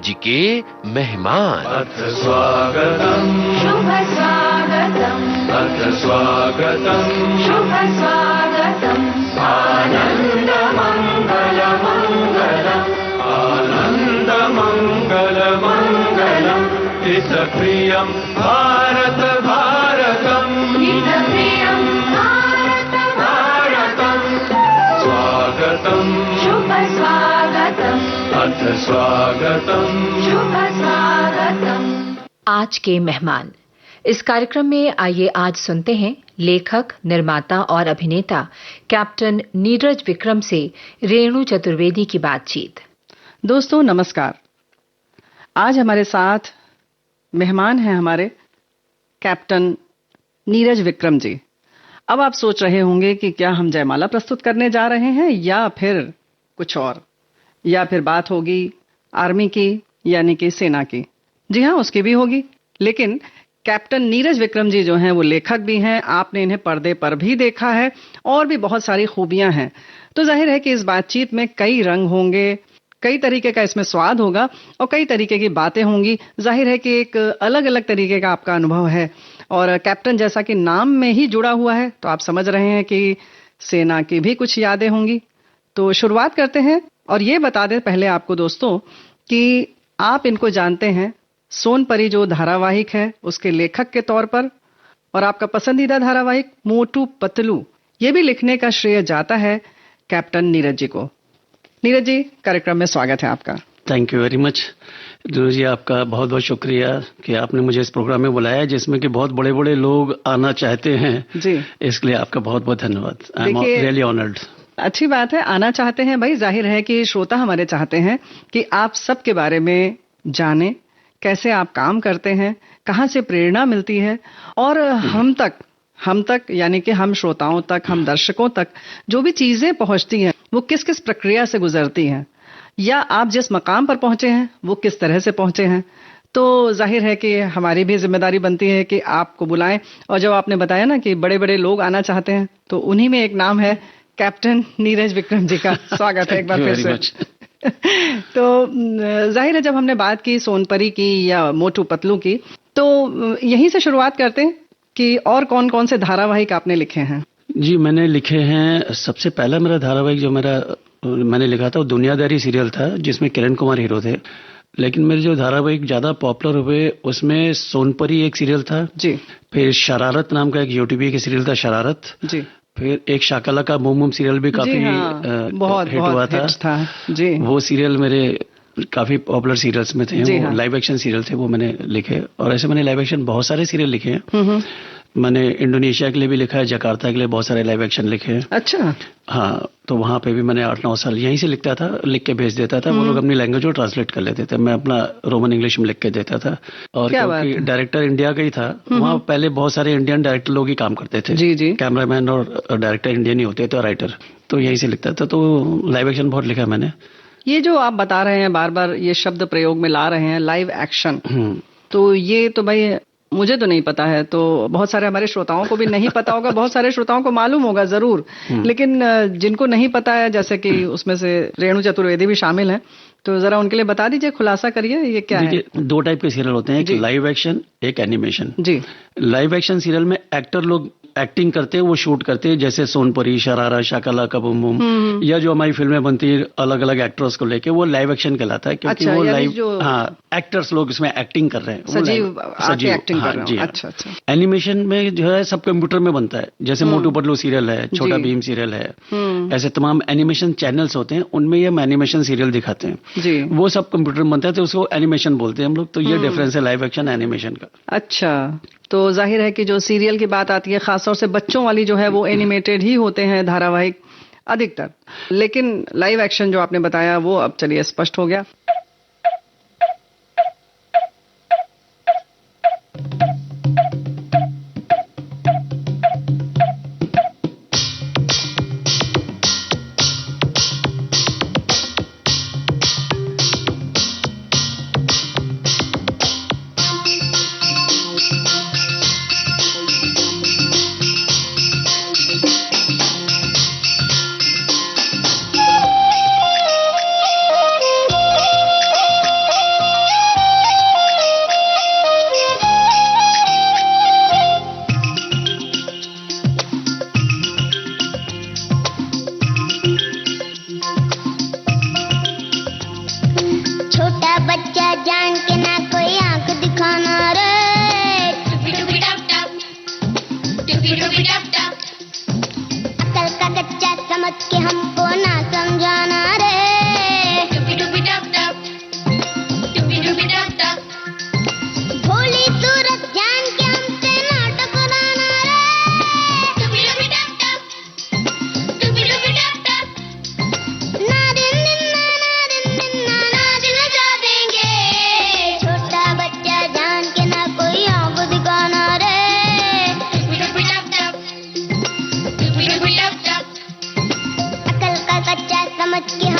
जी के मेहमान। अथ स्वागतम् शुभ स्वागतम् अथ स्वागतम् शुभ स्वागतम् आनन्द मङ्गल मङ्गलम् आनन्द मङ्गल मङ्गलम् हितप्रियम् भारत भारतम् हितप्रियम् भारत भारतम् स्वागतम् शुभ स्वागतम् अथ स्वागतम् शुभ स्वागतम्। आज के मेहमान। इस कार्यक्रम में आइए आज सुनते हैं लेखक, निर्माता और अभिनेता कैप्टन नीरज विक्रम से रेणु चतुर्वेदी की बातचीत। दोस्तों नमस्कार। आज हमारे साथ मेहमान हैं हमारे कैप्टन नीरज विक्रम जी। अब आप सोच रहे होंगे कि क्या हम जयमाला प्रस्तुत करने जा रहे हैं या फिर कुछ और, या फिर बात होगी आर्मी की यानी कि सेना की। जी हाँ, उसकी भी होगी, लेकिन कैप्टन नीरज विक्रम जी जो हैं वो लेखक भी हैं। आपने इन्हें पर्दे पर भी देखा है और भी बहुत सारी खूबियां हैं। तो जाहिर है कि इस बातचीत में कई रंग होंगे, कई तरीके का इसमें स्वाद होगा और कई तरीके की बातें होंगी। जाहिर है कि एक अलग अलग तरीके का आपका अनुभव है और कैप्टन जैसा कि नाम में ही जुड़ा हुआ है तो आप समझ रहे हैं कि सेना की भी कुछ यादें होंगी। तो शुरुआत करते हैं और ये बता दें पहले आपको दोस्तों कि आप इनको जानते हैं सोनपरी जो धारावाहिक है उसके लेखक के तौर पर, और आपका पसंदीदा धारावाहिक मोटू पतलू, ये भी लिखने का श्रेय जाता है कैप्टन नीरज जी को। नीरज जी, कार्यक्रम में स्वागत है आपका। Thank you very much Renu ji, आपका बहुत बहुत शुक्रिया कि आपने मुझे इस प्रोग्राम में बुलाया जिसमें कि बहुत बड़े बड़े लोग आना चाहते हैं जी। इसलिए आपका बहुत बहुत धन्यवाद। I am really honoured. अच्छी बात है, आना चाहते हैं भाई। जाहिर है कि श्रोता हमारे चाहते हैं कि आप सबके बारे में जाने, कैसे आप काम करते हैं, कहाँ से प्रेरणा मिलती है और हम तक यानी कि हम श्रोताओं तक, हम दर्शकों तक जो भी चीजें पहुंचती हैं वो किस किस प्रक्रिया से गुजरती हैं, या आप जिस मकाम पर पहुंचे हैं वो किस तरह से पहुंचे हैं। तो जाहिर है कि हमारी भी जिम्मेदारी बनती है कि आपको बुलाएं। और जब आपने बताया ना कि बड़े बड़े लोग आना चाहते हैं तो उन्हीं में एक नाम है कैप्टन नीरज विक्रम जी का। स्वागत है एक बार फिर से। तो जाहिर है जब हमने बात की सोनपरी की या मोटू पतलू की, तो यहीं से शुरुआत करते हैं कि और कौन कौन से धारावाहिक आपने लिखे हैं। जी, मैंने लिखे हैं। सबसे पहला मेरा धारावाहिक जो मैंने लिखा था वो दुनियादारी सीरियल था जिसमें किरण कुमार हीरो थे। लेकिन मेरे जो धारावाहिक ज्यादा पॉपुलर हुए उसमें सोनपरी एक सीरियल था जी, फिर शरारत नाम का एक यूटीवी का सीरियल था शरारत जी, फिर एक शाकाला का बूम बूम सीरियल भी काफी बहुत हिट हुआ था जी। वो सीरियल मेरे काफी पॉपुलर सीरियल्स में थे। वो लाइव एक्शन सीरियल थे, वो मैंने लिखे। और ऐसे मैंने लाइव एक्शन बहुत सारे सीरियल लिखे हैं। मैंने इंडोनेशिया के लिए भी लिखा है, जकार्ता के लिए बहुत सारे लाइव एक्शन लिखे हैं। अच्छा। हाँ, तो वहां पे भी मैंने 8-9 साल यहीं से लिखता था, लिख के भेज देता था। वो लोग अपनी लैंग्वेज को ट्रांसलेट कर लेते थे, मैं अपना रोमन इंग्लिश में लिख के देता था। और क्योंकि डायरेक्टर इंडिया का ही था, वहाँ पहले बहुत सारे इंडियन डायरेक्टर लोग ही काम करते थे जी। कैमरामैन और डायरेक्टर इंडियन ही होते थे, राइटर। तो यहीं से लिखता था। तो लाइव एक्शन बहुत लिखा मैंने। ये जो आप बता रहे हैं, बार बार ये शब्द प्रयोग में ला रहे हैं लाइव एक्शन, तो ये तो भाई मुझे तो नहीं पता है, तो बहुत सारे हमारे श्रोताओं को भी नहीं पता होगा, बहुत सारे श्रोताओं को मालूम होगा जरूर, लेकिन जिनको नहीं पता है, जैसे कि उसमें से रेणु चतुर्वेदी भी शामिल हैं, तो जरा उनके लिए बता दीजिए, खुलासा करिए ये क्या है। 2 टाइप के सीरियल होते हैं, एक लाइव एक्शन, एक एनिमेशन जी। लाइव एक्शन सीरियल में एक्टर लोग एक्टिंग करते हैं, वो शूट करते हैं, जैसे सोनपरी, शरारा, शाकाला का बूम बूम, या जो हमारी फिल्में बनती है अलग अलग एक्टर्स को लेके, वो लाइव एक्शन कहलाता है। क्योंकि वो लाइव एक्टर्स लोग इसमें एक्टिंग कर रहे हैं, सजीव एक्टिंग कर रहे हैं। अच्छा। एनिमेशन में जो है सब कंप्यूटर में बनता है, जैसे मोटू पतलू सीरियल है, छोटा भीम सीरियल है, ऐसे तमाम एनिमेशन चैनल्स होते हैं, उनमें ये एनिमेशन सीरियल दिखाते हैं जी। वो सब कंप्यूटर में बनता है, तो उसको एनिमेशन बोलते हैं हम लोग। तो ये डिफरेंस है लाइव एक्शन एनिमेशन का। अच्छा, तो जाहिर है कि जो सीरियल की बात आती है खासतौर से बच्चों वाली जो है वो एनिमेटेड ही होते हैं धारावाहिक अधिकतर, लेकिन लाइव एक्शन जो आपने बताया वो अब चलिए स्पष्ट हो गया।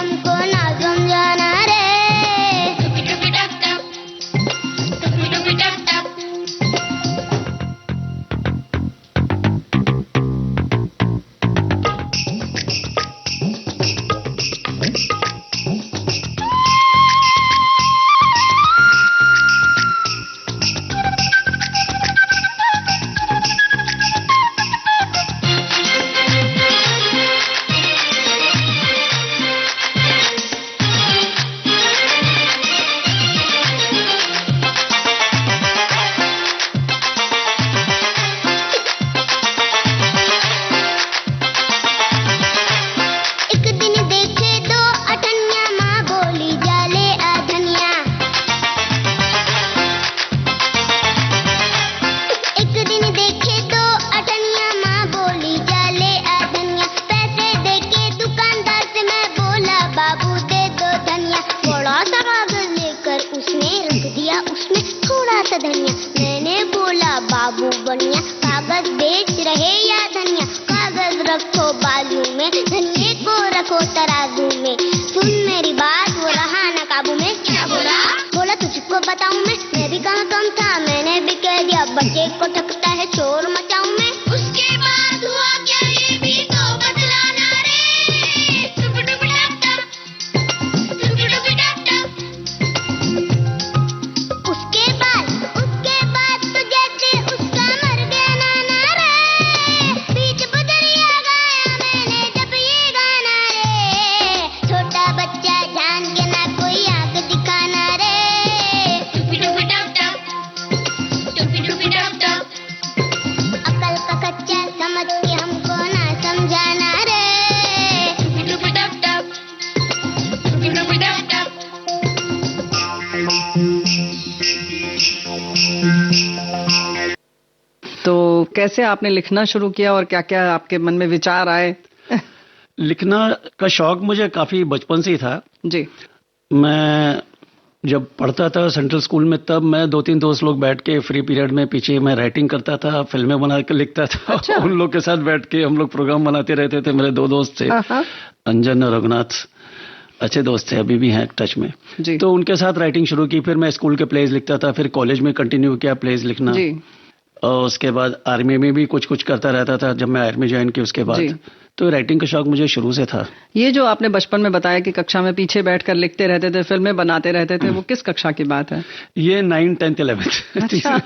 हमको ना समझाना रे। मैंने बोला बाबू बनिया कागज बेच रहे या धनिया, कागज रखो बाजू में, धनिये को रखो तराजू में। सुन मेरी बात, वो रहा न काबू में। क्या बोला? बोला तुझको बताऊं मैं भी कहाँ कम था, मैंने भी कह दिया बच्चे को ठकता है शोर मचाऊं मैं। उसके बाद हुआ क्या ये भी तो बतलाना रे। तो कैसे आपने लिखना शुरू किया और क्या क्या आपके मन में विचार आए? लिखना का शौक मुझे काफी बचपन से ही था जी। मैं जब पढ़ता था सेंट्रल स्कूल में, तब मैं 2-3 दोस्त लोग बैठ के फ्री पीरियड में पीछे मैं राइटिंग करता था, फिल्में बना के लिखता था। अच्छा। उन लोग के साथ बैठ के हम लोग प्रोग्राम बनाते रहते थे। मेरे 2 दोस्त थे, अंजन और रघुनाथ, अच्छे दोस्त थे, अभी भी हैं टच में जी। तो उनके साथ राइटिंग शुरू की। फिर मैं स्कूल के प्लेज लिखता था, फिर कॉलेज में कंटिन्यू किया प्लेज लिखना जी। और उसके बाद आर्मी में भी कुछ कुछ करता रहता था जब मैं आर्मी ज्वाइन की उसके बाद। तो राइटिंग का शौक मुझे शुरू से था। ये जो आपने बचपन में बताया कि कक्षा में पीछे बैठकर लिखते रहते थे, फिल्में बनाते रहते थे, वो किस कक्षा की बात है? ये 9th 10th 11th अच्छा।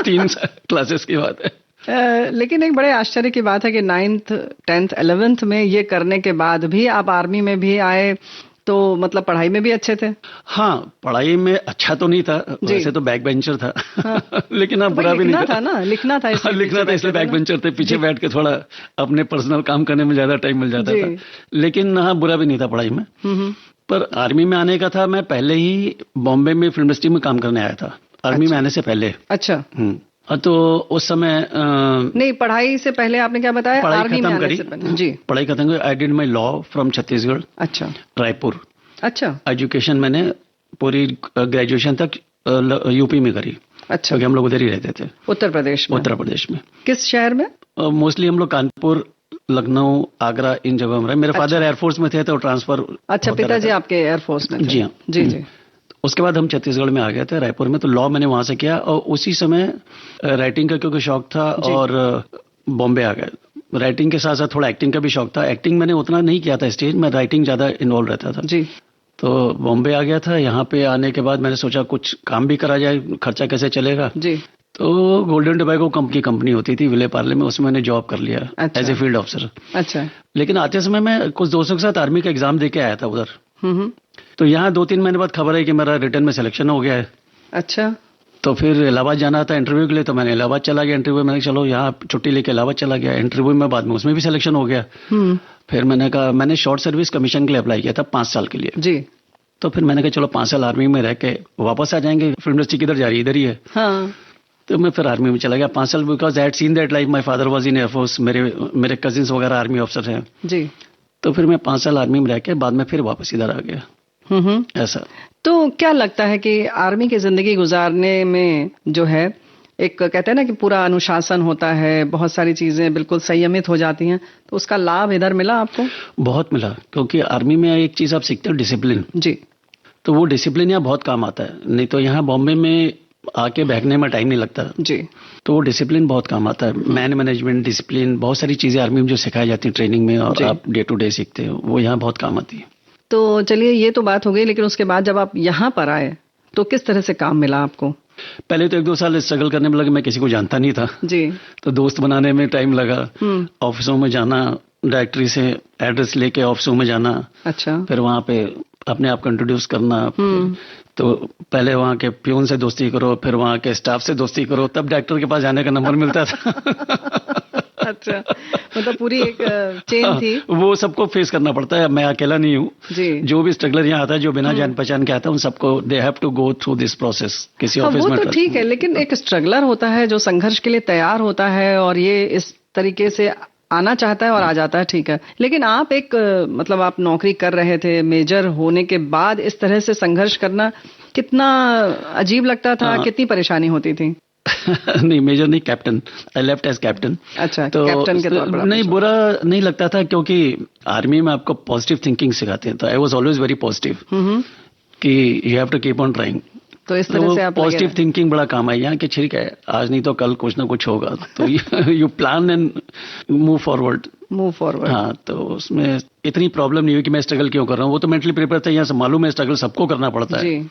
3 क्लासेस की बात है। लेकिन एक बड़े आश्चर्य की बात है कि 9th 10th 11th में ये करने के बाद भी आप आर्मी में भी आए, तो मतलब पढ़ाई में भी अच्छे थे? हाँ, पढ़ाई में अच्छा तो नहीं था, वैसे तो बैक बेंचर था। हाँ। लेकिन हाँ, बुरा भी नहीं था ना, लिखना था इसलिए बैक बेंचर थे। पीछे बैठ के थोड़ा अपने पर्सनल काम करने में ज्यादा टाइम मिल जाता था। लेकिन हाँ, बुरा भी नहीं था पढ़ाई में। पर आर्मी में आने का था, मैं पहले ही बॉम्बे में फिल्म इंडस्ट्री में काम करने आया था, आर्मी में आने से पहले। अच्छा। तो उस समय नहीं, पढ़ाई से पहले आपने क्या बताया? पढ़ाई खत्म करी जी। पढ़ाई खत्म करी। I did my law from Chhattisgarh. अच्छा। रायपुर। अच्छा। एजुकेशन मैंने पूरी ग्रेजुएशन तक यूपी में करी। अच्छा। क्योंकि हम लोग उधर ही रहते थे। उत्तर प्रदेश में? उत्तर प्रदेश में। किस शहर में? मोस्टली हम लोग कानपुर, लखनऊ, आगरा, इन जगहों में रहे। मेरे फादर एयरफोर्स में थे तो ट्रांसफर। अच्छा, पिताजी आपके एयरफोर्स में थे? जी हाँ। जी जी। उसके बाद हम छत्तीसगढ़ में आ गए थे, रायपुर में। तो लॉ मैंने वहां से किया और उसी समय राइटिंग का क्योंकि शौक था और बॉम्बे आ गए। राइटिंग के साथ साथ थोड़ा एक्टिंग का भी शौक था। एक्टिंग मैंने उतना नहीं किया था स्टेज में, राइटिंग ज्यादा इन्वॉल्व रहता था जी। तो बॉम्बे आ गया था। यहाँ पे आने के बाद मैंने सोचा कुछ काम भी करा जाए, खर्चा कैसे चलेगा जी। तो गोल्डन टोबैको की कंपनी होती थी विले पार्ले में, उसमें मैंने जॉब कर लिया एज ए फील्ड ऑफिसर। अच्छा। लेकिन आते समय मैं कुछ दोस्तों के साथ आर्मी का एग्जाम दे के आया था उधर। तो यहाँ 2-3 महीने बाद खबर है कि मेरा रिटर्न में सिलेक्शन हो गया है। अच्छा। तो फिर इलाहाबाद जाना था इंटरव्यू के लिए, तो मैंने इलाहाबाद चला गया इंटरव्यू। मैंने चलो यहाँ छुट्टी लेके इलाहाबाद चला गया इंटरव्यू में, बाद में उसमें भी सिलेक्शन हो गया। फिर मैंने कहा, मैंने शॉर्ट सर्विस कमीशन के लिए अप्लाई किया था 5 साल के लिए जी। तो फिर मैंने कहा चलो 5 साल आर्मी में रह के वापस आ जाएंगे, फिल्म इंडस्ट्री किधर जा रही है, इधर ही है। हाँ। तो मैं फिर आर्मी में चला गया 5 साल, because I had seen that life. My father was in air force, मेरे कजिन्स वगैरह आर्मी ऑफिसर हैं जी। तो फिर मैं 5 साल आर्मी में रह के बाद में फिर वापस इधर आ गया। ऐसा। तो क्या लगता है कि आर्मी की जिंदगी गुजारने में जो है एक कहते हैं ना कि पूरा अनुशासन होता है, बहुत सारी चीजें बिल्कुल संयमित हो जाती हैं, तो उसका लाभ इधर मिला आपको? बहुत मिला, क्योंकि आर्मी में एक चीज आप सीखते हो, डिसिप्लिन। जी। तो वो डिसिप्लिन यहाँ बहुत काम आता है, नहीं तो यहाँ बॉम्बे में आके बहकने में टाइम नहीं लगता। जी। तो वो डिसिप्लिन बहुत काम आता है, मैन मैनेजमेंट, डिसिप्लिन, बहुत सारी चीजें आर्मी में जो सिखाई जाती है ट्रेनिंग में और आप डे टू डे सीखते हो, वो यहाँ बहुत काम आती है। तो चलिए ये तो बात हो गई, लेकिन उसके बाद जब आप यहाँ पर आए तो किस तरह से काम मिला आपको? पहले तो 1-2 साल स्ट्रगल करने में लगा, मैं किसी को जानता नहीं था जी। तो दोस्त बनाने में टाइम लगा, ऑफिसों में जाना, डायरेक्टरी से एड्रेस लेके ऑफिसों में जाना, अच्छा, फिर वहाँ पे अपने आप को इंट्रोड्यूस करना। तो पहले वहाँ के प्यून से दोस्ती करो, फिर वहाँ के स्टाफ से दोस्ती करो, तब डायरेक्टर के पास जाने का नंबर मिलता था। अच्छा, मतलब पूरी एक चेन थी। वो सबको फेस करना पड़ता है, मैं अकेला नहीं हूँ जी। जो भी स्ट्रगलर यहाँ आता है, जो बिना जान पहचान के आता है, उन सबको दे have to go through this process किसी ऑफिस में। वो तो ठीक है, लेकिन एक स्ट्रगलर होता है जो संघर्ष के लिए तैयार होता है और ये इस तरीके से आना चाहता है और आ जाता है, ठीक है। लेकिन आप एक मतलब आप नौकरी कर रहे थे, मेजर होने के बाद इस तरह से संघर्ष करना कितना अजीब लगता था, कितनी परेशानी होती थी? नहीं, मेजर नहीं, captain. I left as captain. अच्छा, तो कैप्टन के तौर पर नहीं, बुरा नहीं लगता था, क्योंकि आर्मी में आपको पॉजिटिव थिंकिंग सिखाते हैं, तो I was always very positive कि you have to keep on trying. तो इस तरह से आप पॉजिटिव थिंकिंग बड़ा काम आई यहाँ, कि ठीक है, आज नहीं तो कल कुछ ना कुछ होगा, तो you plan and move forward. हाँ, तो उसमें इतनी प्रॉब्लम नहीं हुई कि मैं स्ट्रगल क्यों कर रहा हूँ, वो तो मेंटली प्रिपेयर था, यहाँ से मालूम है स्ट्रगल सबको करना पड़ता है,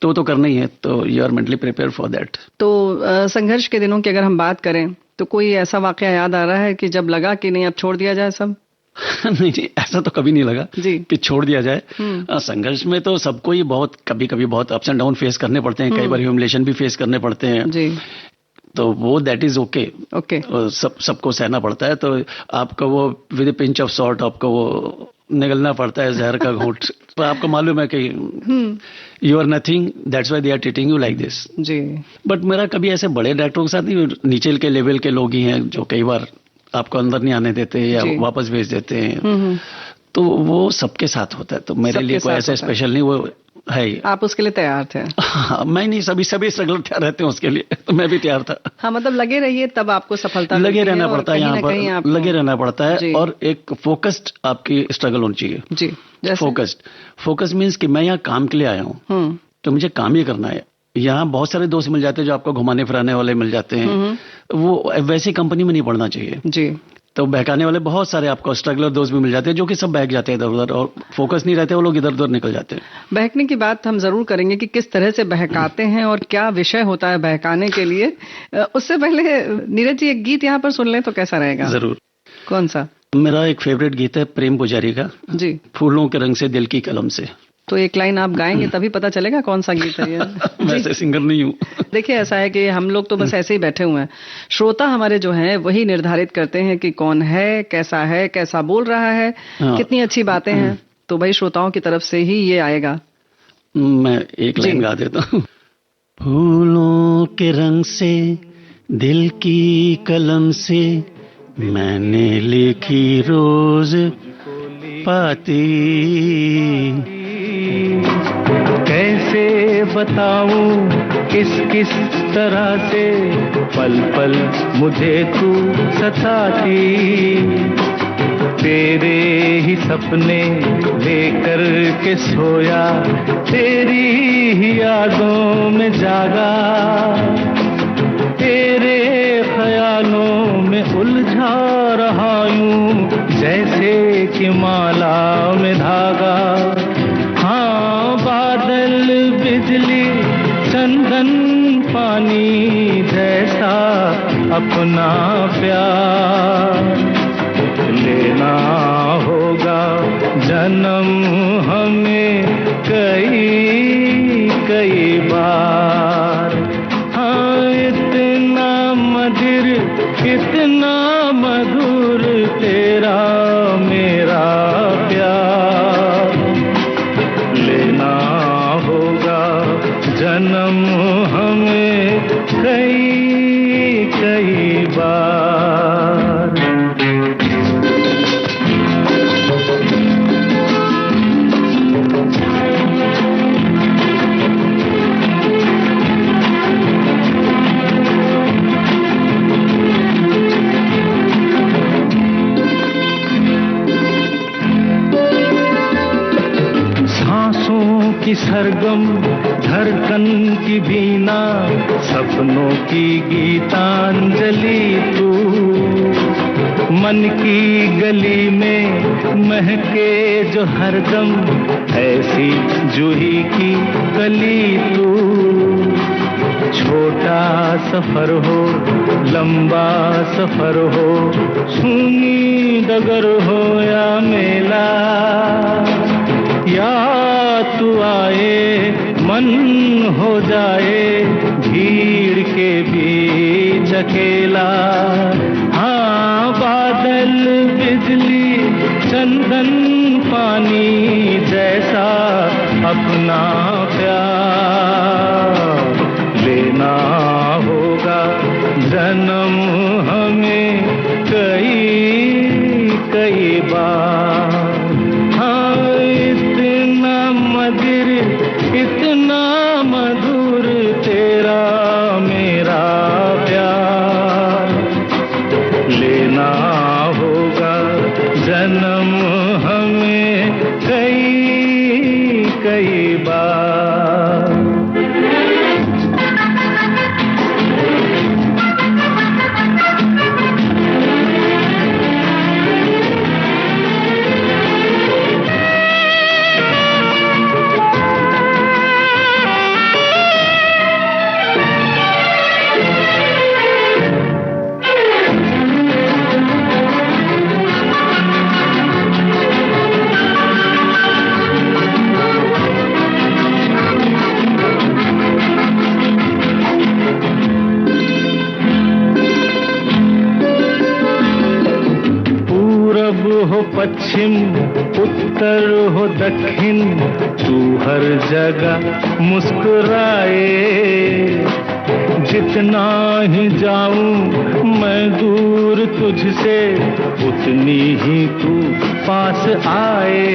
तो करना ही है, तो you are mentally prepare for that. तो संघर्ष के दिनों की अगर हम बात करें तो कोई ऐसा वाकया याद आ रहा है कि जब लगा कि नहीं अब छोड़ दिया जाए सब? नहीं, ऐसा तो कभी नहीं लगा जी कि छोड़ दिया जाए। संघर्ष में तो सबको ही बहुत कभी बहुत अप्स एंड डाउन फेस करने पड़ते हैं, कई बार ह्यूमिलिएशन भी फेस करने पड़ते हैं जी। तो वो दैट इज ओके, सबको सहना पड़ता है। तो आपको वो with A pinch of salt आपको वो निगलना पड़ता है, जहर का घूंट। तो आपको मालूम है कि you are nothing, that's why they are treating you like this ji. But मेरा कभी ऐसे बड़े डायरेक्टरों के साथ नहीं, नीचे के लेवल के लोग ही हैं जो कई बार आपको अंदर नहीं आने देते या वापस भेज देते हैं, तो वो सबके साथ होता है। तो मेरे लिए कोई ऐसा स्पेशल नहीं, वो है। आप उसके लिए तैयार थे? हाँ, मैं नहीं, सभी स्ट्रगलर तैयार रहते हैं उसके लिए, तो मैं भी तैयार था। हाँ, मतलब लगे रहिए, तब आपको सफलता लगे रहना पड़ता है, यहाँ पर लगे रहना पड़ता है, और एक फोकस्ड आपकी स्ट्रगल होनी चाहिए जी। फोकस्ड मीन्स कि मैं यहाँ काम के लिए आया हूँ, तो मुझे काम ही करना है। यहाँ बहुत सारे दोस्त मिल जाते हैं जो आपको घुमाने फिराने वाले मिल जाते हैं, वो वैसी कंपनी में नहीं पड़ना चाहिए जी। तो बहकाने वाले बहुत सारे आपको स्ट्रगलर दोस्त भी मिल जाते हैं जो कि सब बहक जाते हैं इधर उधर, और फोकस नहीं रहते, वो लोग इधर उधर निकल जाते हैं। बहकने की बात हम जरूर करेंगे कि किस तरह से बहकाते हैं और क्या विषय होता है बहकाने के लिए। उससे पहले नीरज जी एक गीत यहाँ पर सुन लें तो कैसा रहेगा? जरूर। कौन सा? मेरा एक फेवरेट गीत है प्रेम पुजारी का जी, फूलों के रंग से दिल की कलम से। तो एक लाइन आप गाएंगे तभी पता चलेगा कौन सा गीत है ये। वैसे सिंगर नहीं हूँ। देखिए, ऐसा है कि हम लोग तो बस ऐसे ही बैठे हुए हैं, श्रोता हमारे जो हैं वही निर्धारित करते हैं कि कौन है, कैसा बोल रहा है, कितनी अच्छी बातें हैं, तो भाई श्रोताओं की तरफ से ही ये आएगा। मैं एक लाइन गा देता हूँ। फूलों के रंग से दिल की कलम से मैंने लिखी रोज पाती, कैसे बताऊं किस तरह से पल पल मुझे तू सताती, तेरे ही सपने लेकर के सोया, तेरी ही यादों में जागा, तेरे ख्यालों में उलझा रहा यूं जैसे कि माला में धागा। हाँ, बादल बिजली चंदन पानी जैसा अपना प्यार लेना होगा जन्म हमें कई बार। हाँ, इतना मधुर तेरा मेरा प्यार लेना होगा जन्म हमें कई बार। की सरगम धड़कन की बीना, सपनों की गीतांजलि तू। मन की गली में महके जो हरदम, ऐसी जूही की कली तू। छोटा सफर हो लंबा सफर हो, सुनी डगर हो या मेला, या तू आए मन हो जाए भीड़ के बीच अकेला। हाँ बादल बिजली चंदन पानी जैसा अपना प्यार लेना होगा जन्म हमें कई कई बार। हाँ इतना मधुर इतना मधुर तेरा मेरा प्यार, लेना होगा जन्म हमें कई कई बार। हो पश्चिम उत्तर हो दक्षिण, तू हर जगह मुस्कुराए। जितना ही जाऊं मैं दूर तुझसे, उतनी ही तू पास आए।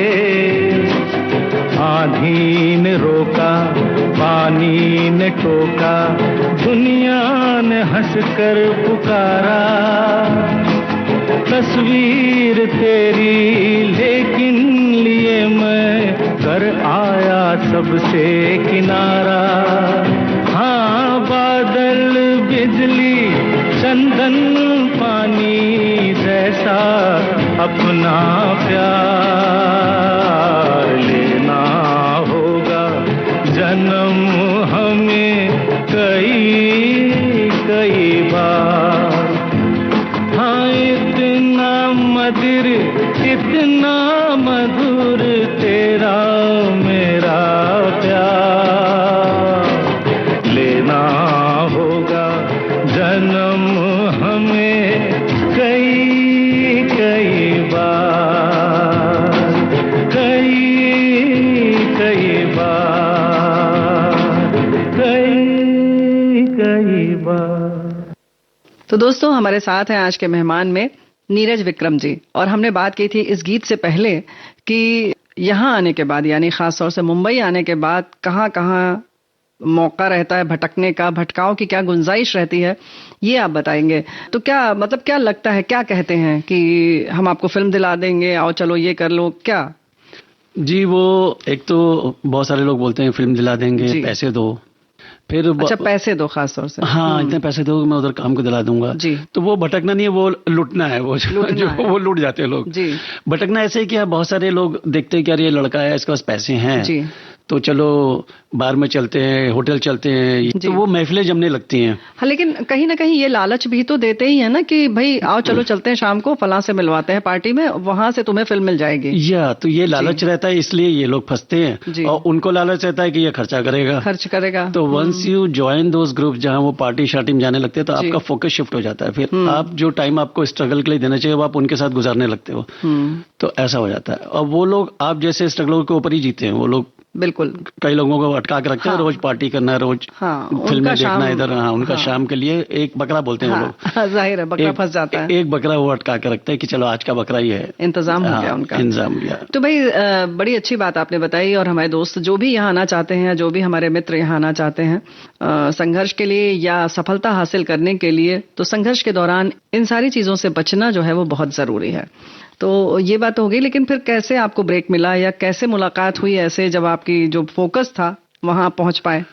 आंधी ने रोका पानी ने टोका, दुनिया ने हंसकर पुकारा। तस्वीर तेरी लेकिन लिए मैं कर आया सबसे किनारा। हाँ बादल बिजली चंदन पानी जैसा अपना प्यार, लेना होगा जन्म हमें कई कई बार। हाँ इतना मधुर तेरा मेरा प्यार, लेना होगा जन्म हमें कई कई बार, कई कई बार, कई कई बार। तो दोस्तों हमारे साथ हैं आज के मेहमान में नीरज विक्रम जी, और हमने बात की थी इस गीत से पहले कि यहाँ आने के बाद यानी खास तौर से मुंबई आने के बाद कहाँ कहाँ मौका रहता है भटकने का, भटकाव की क्या गुंजाइश रहती है, ये आप बताएंगे। तो क्या मतलब क्या लगता है, क्या कहते हैं कि हम आपको फिल्म दिला देंगे, आओ चलो ये कर लो, क्या? जी वो एक तो बहुत सारे लोग बोलते हैं फिल्म दिला देंगे, पैसे दो। फिर अच्छा पैसे दो खास तौर से। हाँ इतने पैसे दो मैं उधर काम को दिला दूंगा जी। तो वो भटकना नहीं है, वो लुटना है। वो वो लूट जाते हैं लोग जी। भटकना ऐसे है कि बहुत सारे लोग देखते हैं कि यार ये लड़का है इसके पास पैसे हैं जी, तो चलो बार में चलते हैं, होटल चलते हैं, तो वो महफिलें जमने लगती हैं। हाँ लेकिन कहीं ना कहीं ये लालच भी तो देते ही है ना कि भाई आओ चलो चलते हैं शाम को फलां से मिलवाते हैं पार्टी में, वहां से तुम्हें फिल्म मिल जाएगी। या तो ये लालच रहता है, इसलिए ये लोग फंसते हैं। और उनको लालच रहता है कि ये खर्च करेगा। तो once you join those group जहाँ वो पार्टी शार्टी में जाने लगते हैं, तो आपका फोकस शिफ्ट हो जाता है। फिर आप जो टाइम आपको स्ट्रगल के लिए देना चाहिए वो आप उनके साथ गुजारने लगते हो। तो ऐसा हो जाता है। और वो लोग आप जैसे स्ट्रगल के ऊपर ही जीते हैं। वो लोग बिल्कुल कई लोगों को अटका के रखते हैं। रोज पार्टी करना, रोज फिल्में देखना इधर। उनका शाम के लिए एक बकरा बोलते हैं वो लोग। जाहिर है बकरा फंस जाता है। एक बकरा वो अटका के रखते हैं कि चलो आज का बकरा ही है। इंतजाम हो गया उनका। इंतजाम हो गया। तो भाई बड़ी अच्छी बात आपने बताई। और हमारे दोस्त जो भी यहाँ आना चाहते हैं, जो भी हमारे मित्र यहाँ आना चाहते हैं संघर्ष के लिए या सफलता हासिल करने के लिए, तो संघर्ष के दौरान इन सारी चीजों से बचना जो है वो बहुत जरूरी है। तो ये बात हो गई, लेकिन फिर कैसे आपको ब्रेक मिला या कैसे मुलाकात हुई ऐसे जब आपकी जो फोकस था वहां आप पहुंच पाए?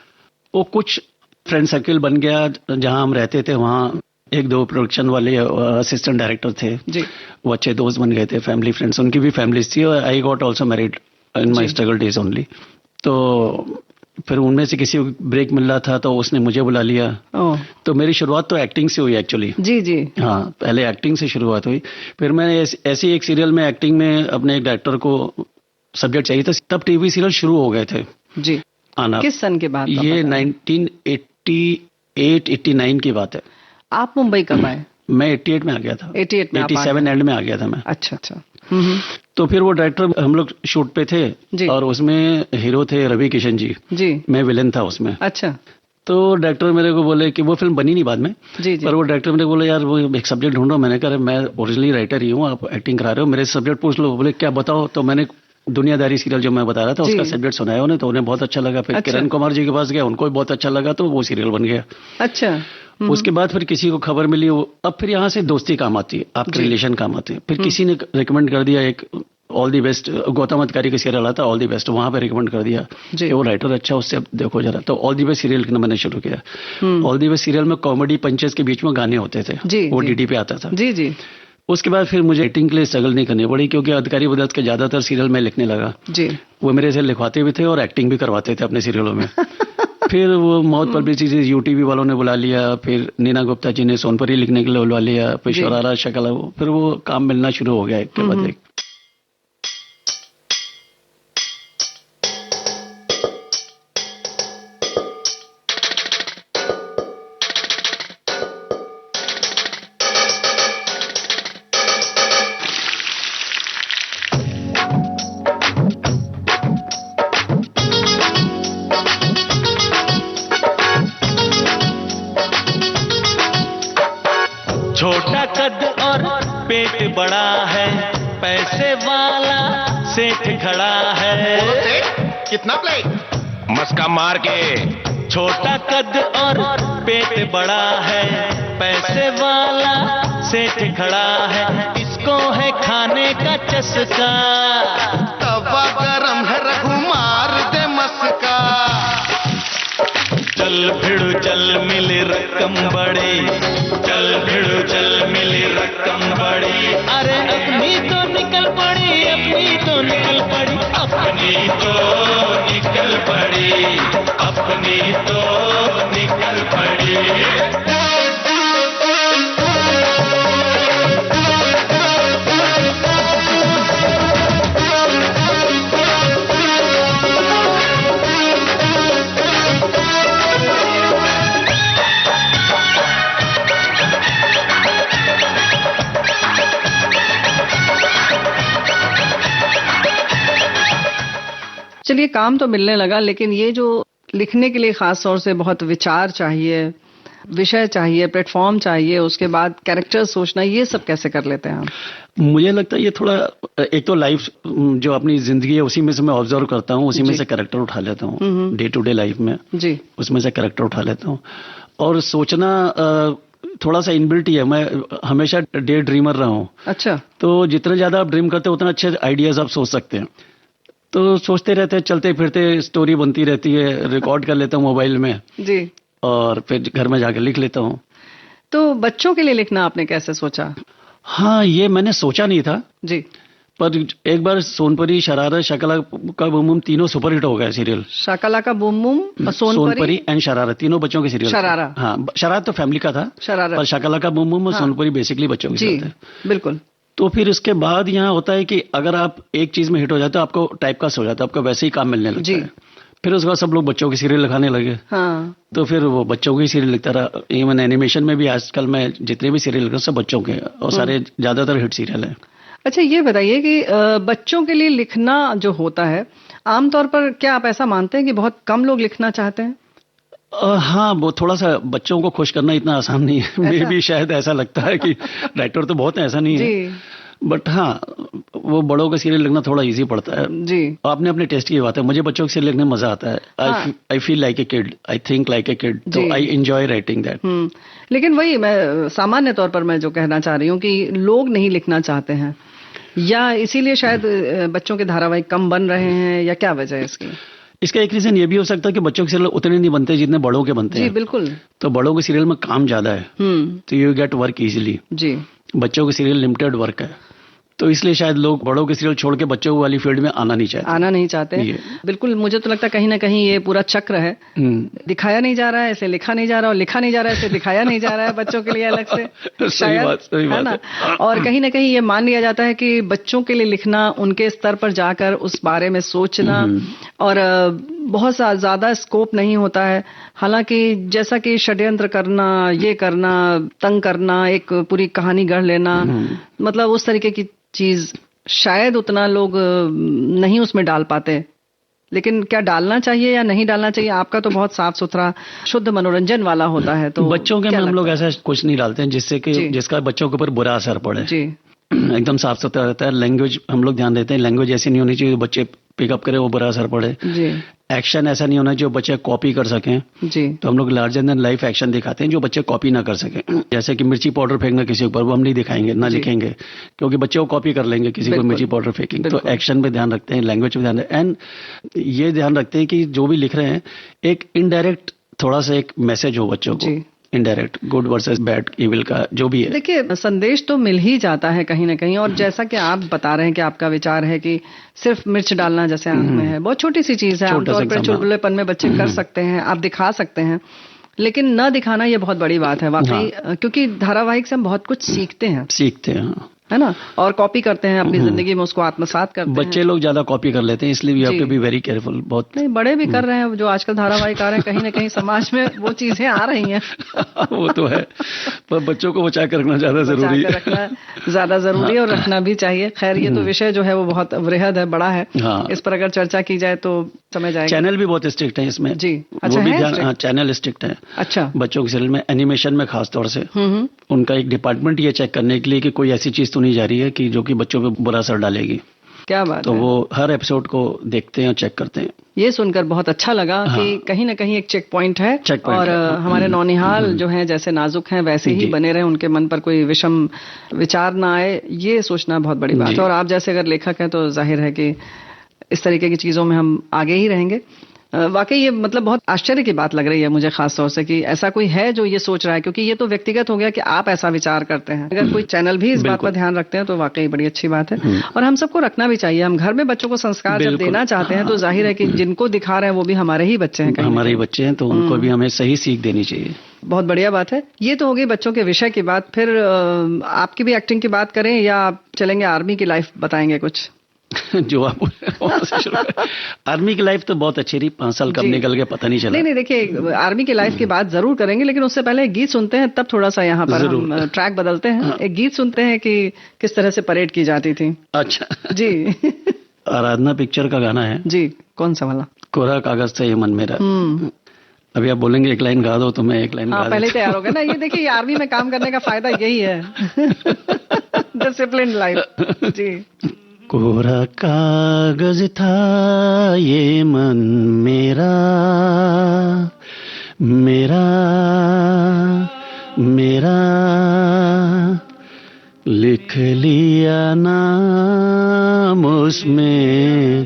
वो कुछ फ्रेंड सर्किल बन गया, जहां हम रहते थे वहां एक दो प्रोडक्शन वाले असिस्टेंट डायरेक्टर थे जी। वो अच्छे दोस्त बन गए थे, फैमिली फ्रेंड्स, उनकी भी फैमिलीज थी, और I got also married in my struggle days only. तो फिर उनमें से किसी को ब्रेक मिल रहा था तो उसने मुझे बुला लिया। तो मेरी शुरुआत तो एक्टिंग से हुई एक्चुअली। जी जी। हाँ, पहले एक्टिंग से शुरुआत हुई, फिर मैंने ऐसी एक सीरियल में एक्टिंग में अपने एक डायरेक्टर को सब्जेक्ट चाहिए था, तब टीवी सीरियल शुरू हो गए थे जी आना। किस सन के बाद? ये 1988-89 की बात है। आप मुंबई कब आए? मैं 88 में आ गया था। 88 में 87 एंड में आ गया था मैं। अच्छा अच्छा। तो फिर वो डायरेक्टर, हम लोग शूट पे थे जी। और उसमें हीरो थे रवि किशन जी जी। मैं विलेन था उसमें। अच्छा। तो डायरेक्टर मेरे को बोले कि वो फिल्म बनी नहीं बाद में जी जी। पर वो डायरेक्टर मेरे को बोले यार वो एक सब्जेक्ट ढूंढो। मैंने कहा मैं ओरिजिनली राइटर ही हूँ, आप एक्टिंग करा रहे हो, मेरे सब्जेक्ट पूछ लो। बोले क्या बताओ? तो मैंने दुनियादारी सीरियल जो मैं बता रहा था उसका सब्जेक्ट सुनाया उन्हें, तो उन्हें बहुत अच्छा लगा। फिर अच्छा। किरण कुमार जी के पास गया, उनको भी बहुत अच्छा लगा, तो वो सीरियल बन गया। अच्छा। उसके बाद फिर किसी को खबर मिली, अब फिर यहाँ से दोस्ती काम आती है, आपके रिलेशन काम आते हैं। फिर किसी ने रिकमेंड कर दिया, एक ऑल दी बेस्ट गौतम अधिकारी का सीरियल आता ऑल दी बेस्ट, वहां पे रिकमेंड कर दिया कि वो राइटर अच्छा, उससे अब देखो जरा। तो ऑल दी बेस्ट सीरियल लिखना मैंने शुरू किया। ऑल दी बेस्ट सीरियल में कॉमेडी पंचेस के बीच में गाने होते थे, वो डीडी पे आता था। जी जी। उसके बाद फिर मुझे एक्टिंग के लिए स्ट्रगल नहीं करनी पड़ी, क्योंकि अधिकारी बदौलत के ज्यादातर सीरियल मैं लिखने लगा जी। वो मेरे से लिखवाते भी थे और एक्टिंग भी करवाते थे अपने सीरियलों में। फिर वो माउथ पब्लिसिटी यूटीवी वालों ने बुला लिया, फिर नीना गुप्ता जी ने सोनपरी लिखने के लिए बुला लिया, फिर शरारा शकला, फिर वो काम मिलना शुरू हो गया एक के बाद एक। छोटा कद और पेट बड़ा है, पैसे वाला सेठ खड़ा है। कितना प्लेट? मस्का मार के। छोटा कद और पेट बड़ा है, पैसे वाला सेठ खड़ा है, इसको है खाने का चस्का। तवा गरम है रघु मार दे मस्का। चल भिड़ो चल मिले रकम बड़ी, चल भिड़ो चल मिले रकम बड़ी। अरे अपनी तो निकल पड़ी, अपनी तो निकल पड़ी, अपनी तो निकल पड़ी, अपनी तो निकल पड़ी। चलिए, काम तो मिलने लगा, लेकिन ये जो लिखने के लिए खास तौर से बहुत विचार चाहिए, विषय चाहिए, प्लेटफॉर्म चाहिए, उसके बाद कैरेक्टर सोचना, ये सब कैसे कर लेते हैं आप? मुझे लगता है ये थोड़ा, एक तो लाइफ जो अपनी जिंदगी है उसी में से मैं ऑब्जर्व करता हूँ, उसी में से कैरेक्टर उठा लेता हूँ डे टू डे लाइफ में जी, उसमें से कैरेक्टर उठा लेता हूँ। और सोचना थोड़ा सा इनबिल्ट ही है, मैं हमेशा डे ड्रीमर रहा हूँ। अच्छा। तो जितने ज्यादा आप ड्रीम करते हैं उतना अच्छे आइडियाज आप सोच सकते हैं। तो सोचते रहते हैं, चलते फिरते स्टोरी बनती रहती है, रिकॉर्ड कर लेता हूँ मोबाइल में जी, और फिर घर में जाकर लिख लेता हूँ। तो बच्चों के लिए लिखना आपने कैसे सोचा? हाँ, ये मैंने सोचा नहीं था जी, पर एक बार सोनपरी, शरारा, शकला का बूम बूम तीनों सुपरहिट हो गए सीरियल। शकला का boom boom, Sonpari and sharara, तीनों बच्चों के सीरियल। शरारा, हाँ, शरारा तो फैमिली का था, शरारा, पर शकला का बूम बूम और सोनपरी बेसिकली बच्चों के सीरियल थे। बिल्कुल। तो फिर इसके बाद यहाँ होता है कि अगर आप एक चीज में हिट हो जाते हो, आपको टाइप कास्ट हो जाता है, आपका वैसे ही काम मिलने लगता है। फिर उसके बाद सब लोग बच्चों की सीरियल लिखाने लगे। हाँ। तो फिर वो बच्चों की सीरियल लिखता रहा। इवन एनिमेशन में भी आजकल मैं जितने भी सीरियल लिख रहा हूँ सब बच्चों के, और सारे ज्यादातर हिट सीरियल हैं। अच्छा, ये बताइए कि बच्चों के लिए लिखना जो होता है, आमतौर पर क्या आप ऐसा मानते हैं कि बहुत कम लोग लिखना चाहते हैं? हाँ, वो थोड़ा सा बच्चों को खुश करना इतना आसान नहीं है। मे भी शायद ऐसा लगता है कि राइटर तो बहुत है, ऐसा नहीं है, बट हाँ, वो बड़ों का सीरियल लिखना थोड़ा इजी पड़ता है जी। आपने अपने टेस्ट की बात है, मुझे बच्चों के सीरियल लिखने में मजा आता है। I feel like a kid, I think like a kid, तो आई एंजॉय राइटिंग दैट। लेकिन वही मैं सामान्य तौर पर मैं जो कहना चाह रही हूँ कि लोग नहीं लिखना चाहते हैं, या इसीलिए शायद बच्चों के धारावाहिक कम बन रहे हैं, या क्या वजह है इसकी? इसका एक रीजन ये भी हो सकता है कि बच्चों के सीरियल उतने नहीं बनते जितने बड़ों के बनते हैं। जी बिल्कुल। तो बड़ों के सीरियल में काम ज्यादा है, तो यू गेट वर्क इजीली। जी। बच्चों के सीरियल लिमिटेड वर्क है, तो इसलिए शायद लोग बड़ों के सीरियल छोड़ के बच्चों वाली फील्ड में आना नहीं चाहते। बिल्कुल, मुझे तो लगता है कहीं ना कहीं ये पूरा चक्र है, दिखाया नहीं जा रहा है इसलिए लिखा नहीं जा रहा, और लिखा नहीं जा रहा है इसलिए दिखाया नहीं जा रहा है बच्चों के लिए अलग से। सही बात है ना? और कहीं ना कहीं ये मान लिया जाता है कि बच्चों के लिए लिखना, उनके स्तर पर जाकर उस बारे में सोचना, और बहुत ज्यादा स्कोप नहीं होता है। हालांकि जैसा कि षड्यंत्र करना, ये करना, तंग करना, एक पूरी कहानी गढ़ लेना, मतलब उस तरीके की चीज शायद उतना लोग नहीं उसमें डाल पाते। लेकिन क्या डालना चाहिए या नहीं डालना चाहिए? आपका तो बहुत साफ सुथरा शुद्ध मनोरंजन वाला होता है, तो बच्चों के में हम लोग ऐसा कुछ नहीं डालते हैं जिससे कि जिसका बच्चों के ऊपर बुरा असर पड़े। जी। एकदम साफ सुथरा रहता है। लैंग्वेज हम लोग ध्यान देते हैं, लैंग्वेज ऐसी नहीं होनी चाहिए बच्चे पिकअप करे वो बुरा असर पड़े। जी। एक्शन ऐसा नहीं होना जो बच्चे कॉपी कर सकें। जी। तो हम लोग लार्जर देन लाइफ एक्शन दिखाते हैं जो बच्चे कॉपी ना कर सकें। जैसे कि मिर्ची पाउडर फेंकना किसी ऊपर, वो हम नहीं दिखाएंगे, ना लिखेंगे, क्योंकि बच्चे वो कॉपी कर लेंगे किसी को मिर्ची पाउडर फेंकेंगे। तो एक्शन पे ध्यान रखते हैं, लैंग्वेज पे ध्यान रखते हैं, एंड ये ध्यान रखते हैं कि जो भी लिख रहे हैं एक इनडायरेक्ट थोड़ा सा एक मैसेज हो बच्चों को, indirect, good versus bad, evil का जो भी है। देखिए, संदेश तो मिल ही जाता है कहीं ना कहीं। और जैसा कि आप बता रहे हैं कि आपका विचार है कि सिर्फ मिर्च डालना जैसे आंख में है, बहुत छोटी सी चीज है, आमतौर पर चुलबुलेपन में बच्चे कर सकते हैं, आप दिखा सकते हैं, लेकिन न दिखाना ये बहुत बड़ी बात है वाकई। क्योंकि धारावाहिक से हम बहुत कुछ सीखते हैं, है ना, और कॉपी करते हैं अपनी जिंदगी में, उसको आत्मसात करते हैं। बच्चे लोग ज्यादा कॉपी कर लेते हैं, इसलिए we have to be very careful. बहुत नहीं, बड़े भी कर रहे हैं, जो आजकल धारावाहिक आ रहे हैं, कहीं ना कहीं समाज में वो चीजें आ रही हैं। वो तो है, पर बच्चों को बचा कर रखना ज्यादा जरूरी है, रखना ज्यादा जरूरी है, और रखना भी चाहिए। खैर, ये तो विषय जो है वो बहुत वृहद है, बड़ा है। इस पर अगर चर्चा की जाए तो समझ जाएगा। चैनल भी बहुत स्ट्रिक्ट है इसमें। जी। अच्छा, वो भी चैनल स्ट्रिक्ट है। अच्छा। बच्चों के सीरियल में, एनिमेशन में खास तौर से उनका एक डिपार्टमेंट ये चेक करने के लिए कि कोई ऐसी चीज तो नहीं जा रही है कि जो कि बच्चों पे बुरा असर डालेगी। क्या बात है। तो वो हर एपिसोड को देखते हैं और चेक करते हैं। ये सुनकर बहुत अच्छा लगा कि कहीं ना कहीं एक चेक पॉइंट है, और हमारे नौनिहाल जो हैं जैसे नाजुक हैं वैसे ही बने रहे, उनके मन पर कोई विषम विचार ना आए, ये सोचना बहुत बड़ी बात है। और आप जैसे अगर लेखक हैं तो जाहिर है कि इस तरीके की चीजों में हम आगे ही रहेंगे। वाकई ये मतलब बहुत आश्चर्य की बात लग रही है मुझे खास तौर से कि ऐसा कोई है जो ये सोच रहा है, क्योंकि ये तो व्यक्तिगत हो गया कि आप ऐसा विचार करते हैं। अगर कोई चैनल भी इस बात पर ध्यान रखते हैं तो वाकई बड़ी अच्छी बात है, और हम सबको रखना भी चाहिए। हम घर में बच्चों को संस्कार जब देना चाहते हैं तो जाहिर है कि जिनको दिखा रहे हैं वो भी हमारे ही बच्चे हैं, हमारे ही बच्चे हैं, तो उनको भी हमें सही सीख देनी चाहिए। बहुत बढ़िया बात है। ये तो हो गई बच्चों के विषय की बात। फिर आपकी भी एक्टिंग की बात करें या आप चलेंगे आर्मी की लाइफ बताएंगे कुछ? जो आप आर्मी की लाइफ तो बहुत अच्छी रही, 5 साल कब निकल गए पता नहीं चला। नहीं, देखिए, आर्मी की लाइफ की बात जरूर करेंगे, लेकिन उससे पहले एक गीत सुनते हैं, तब थोड़ा सा यहाँ पर हम ट्रैक बदलते हैं। एक गीत सुनते हैं कि किस तरह से परेड की जाती थी। अच्छा जी। आराधना पिक्चर का गाना है जी। कौन सा वाला? कोरा कागज था ये मन मेरा। अभी आप बोलेंगे एक लाइन गा दो तो मैं एक लाइन गा पहले तैयार हो गया ना। ये देखिए, आर्मी में काम करने का फायदा यही है, डिसिप्लिन लाइफ जी। कोरा कागज था ये मन मेरा, मेरा मेरा, लिख लिया नाम उसमें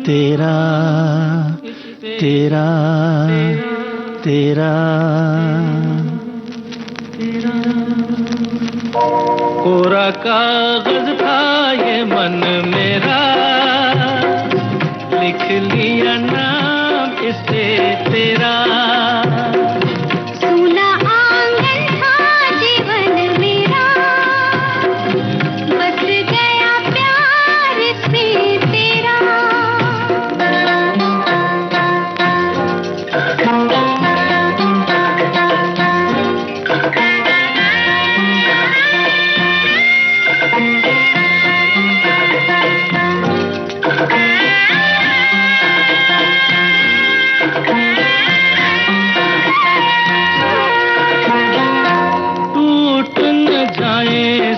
तेरा, तेरा तेरा। कोरा कागज था ये मन मेरा, लिख लिया नाम इससे तेरा। सूना आंगन था जीवन मेरा, बस गया प्यार से तेरा।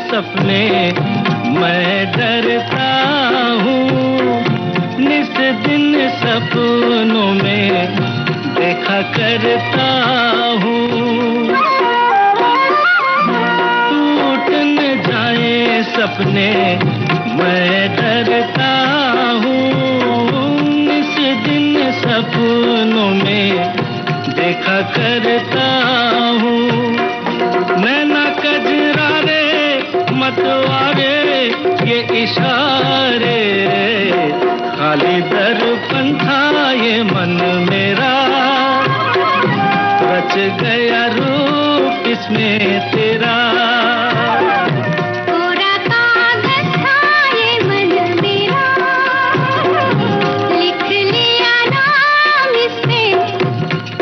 सपने मैं डरता हूँ, निस दिन सपनों में देखा करता हूँ। टूट न जाए सपने मैं डरता हूँ इस दिन सपनों में देखा करता हूँ नैना कजरारे मतवारे ये इशारे खाली दर्पण था ये मन मेरा रच गया रूप इसमें तेरा कोरा कागज था ये मन मेरा लिख लिया नाम इसमें तेरा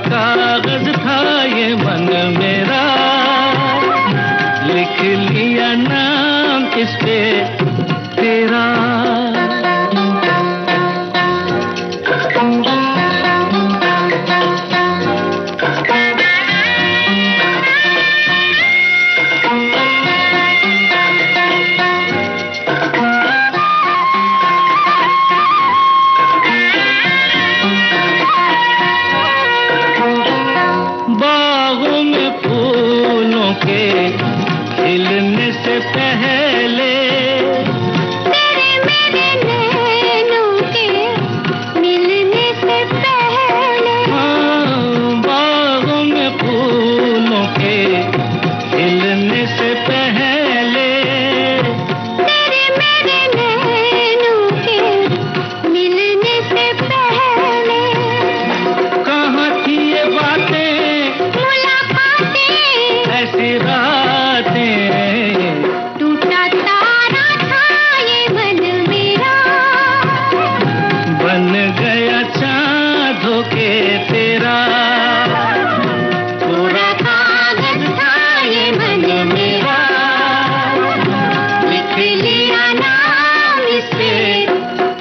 कागज था ये मन मेरा लिख लिया नाम इस पे तेरा खिलने से पहले तेरे मेरे नैनों के मिलने से पहले बागों में फूलों के खिलने से पहले तेरे मेरे नैनों के मिलने से पहले कहाँ थी ये बातें मुलाकातें ऐसी टूटा तारा था ये मन मेरा बन गया चाँद होके तेरा पूरा कागज था ये मन मेरा लिख लिया नाम इस पे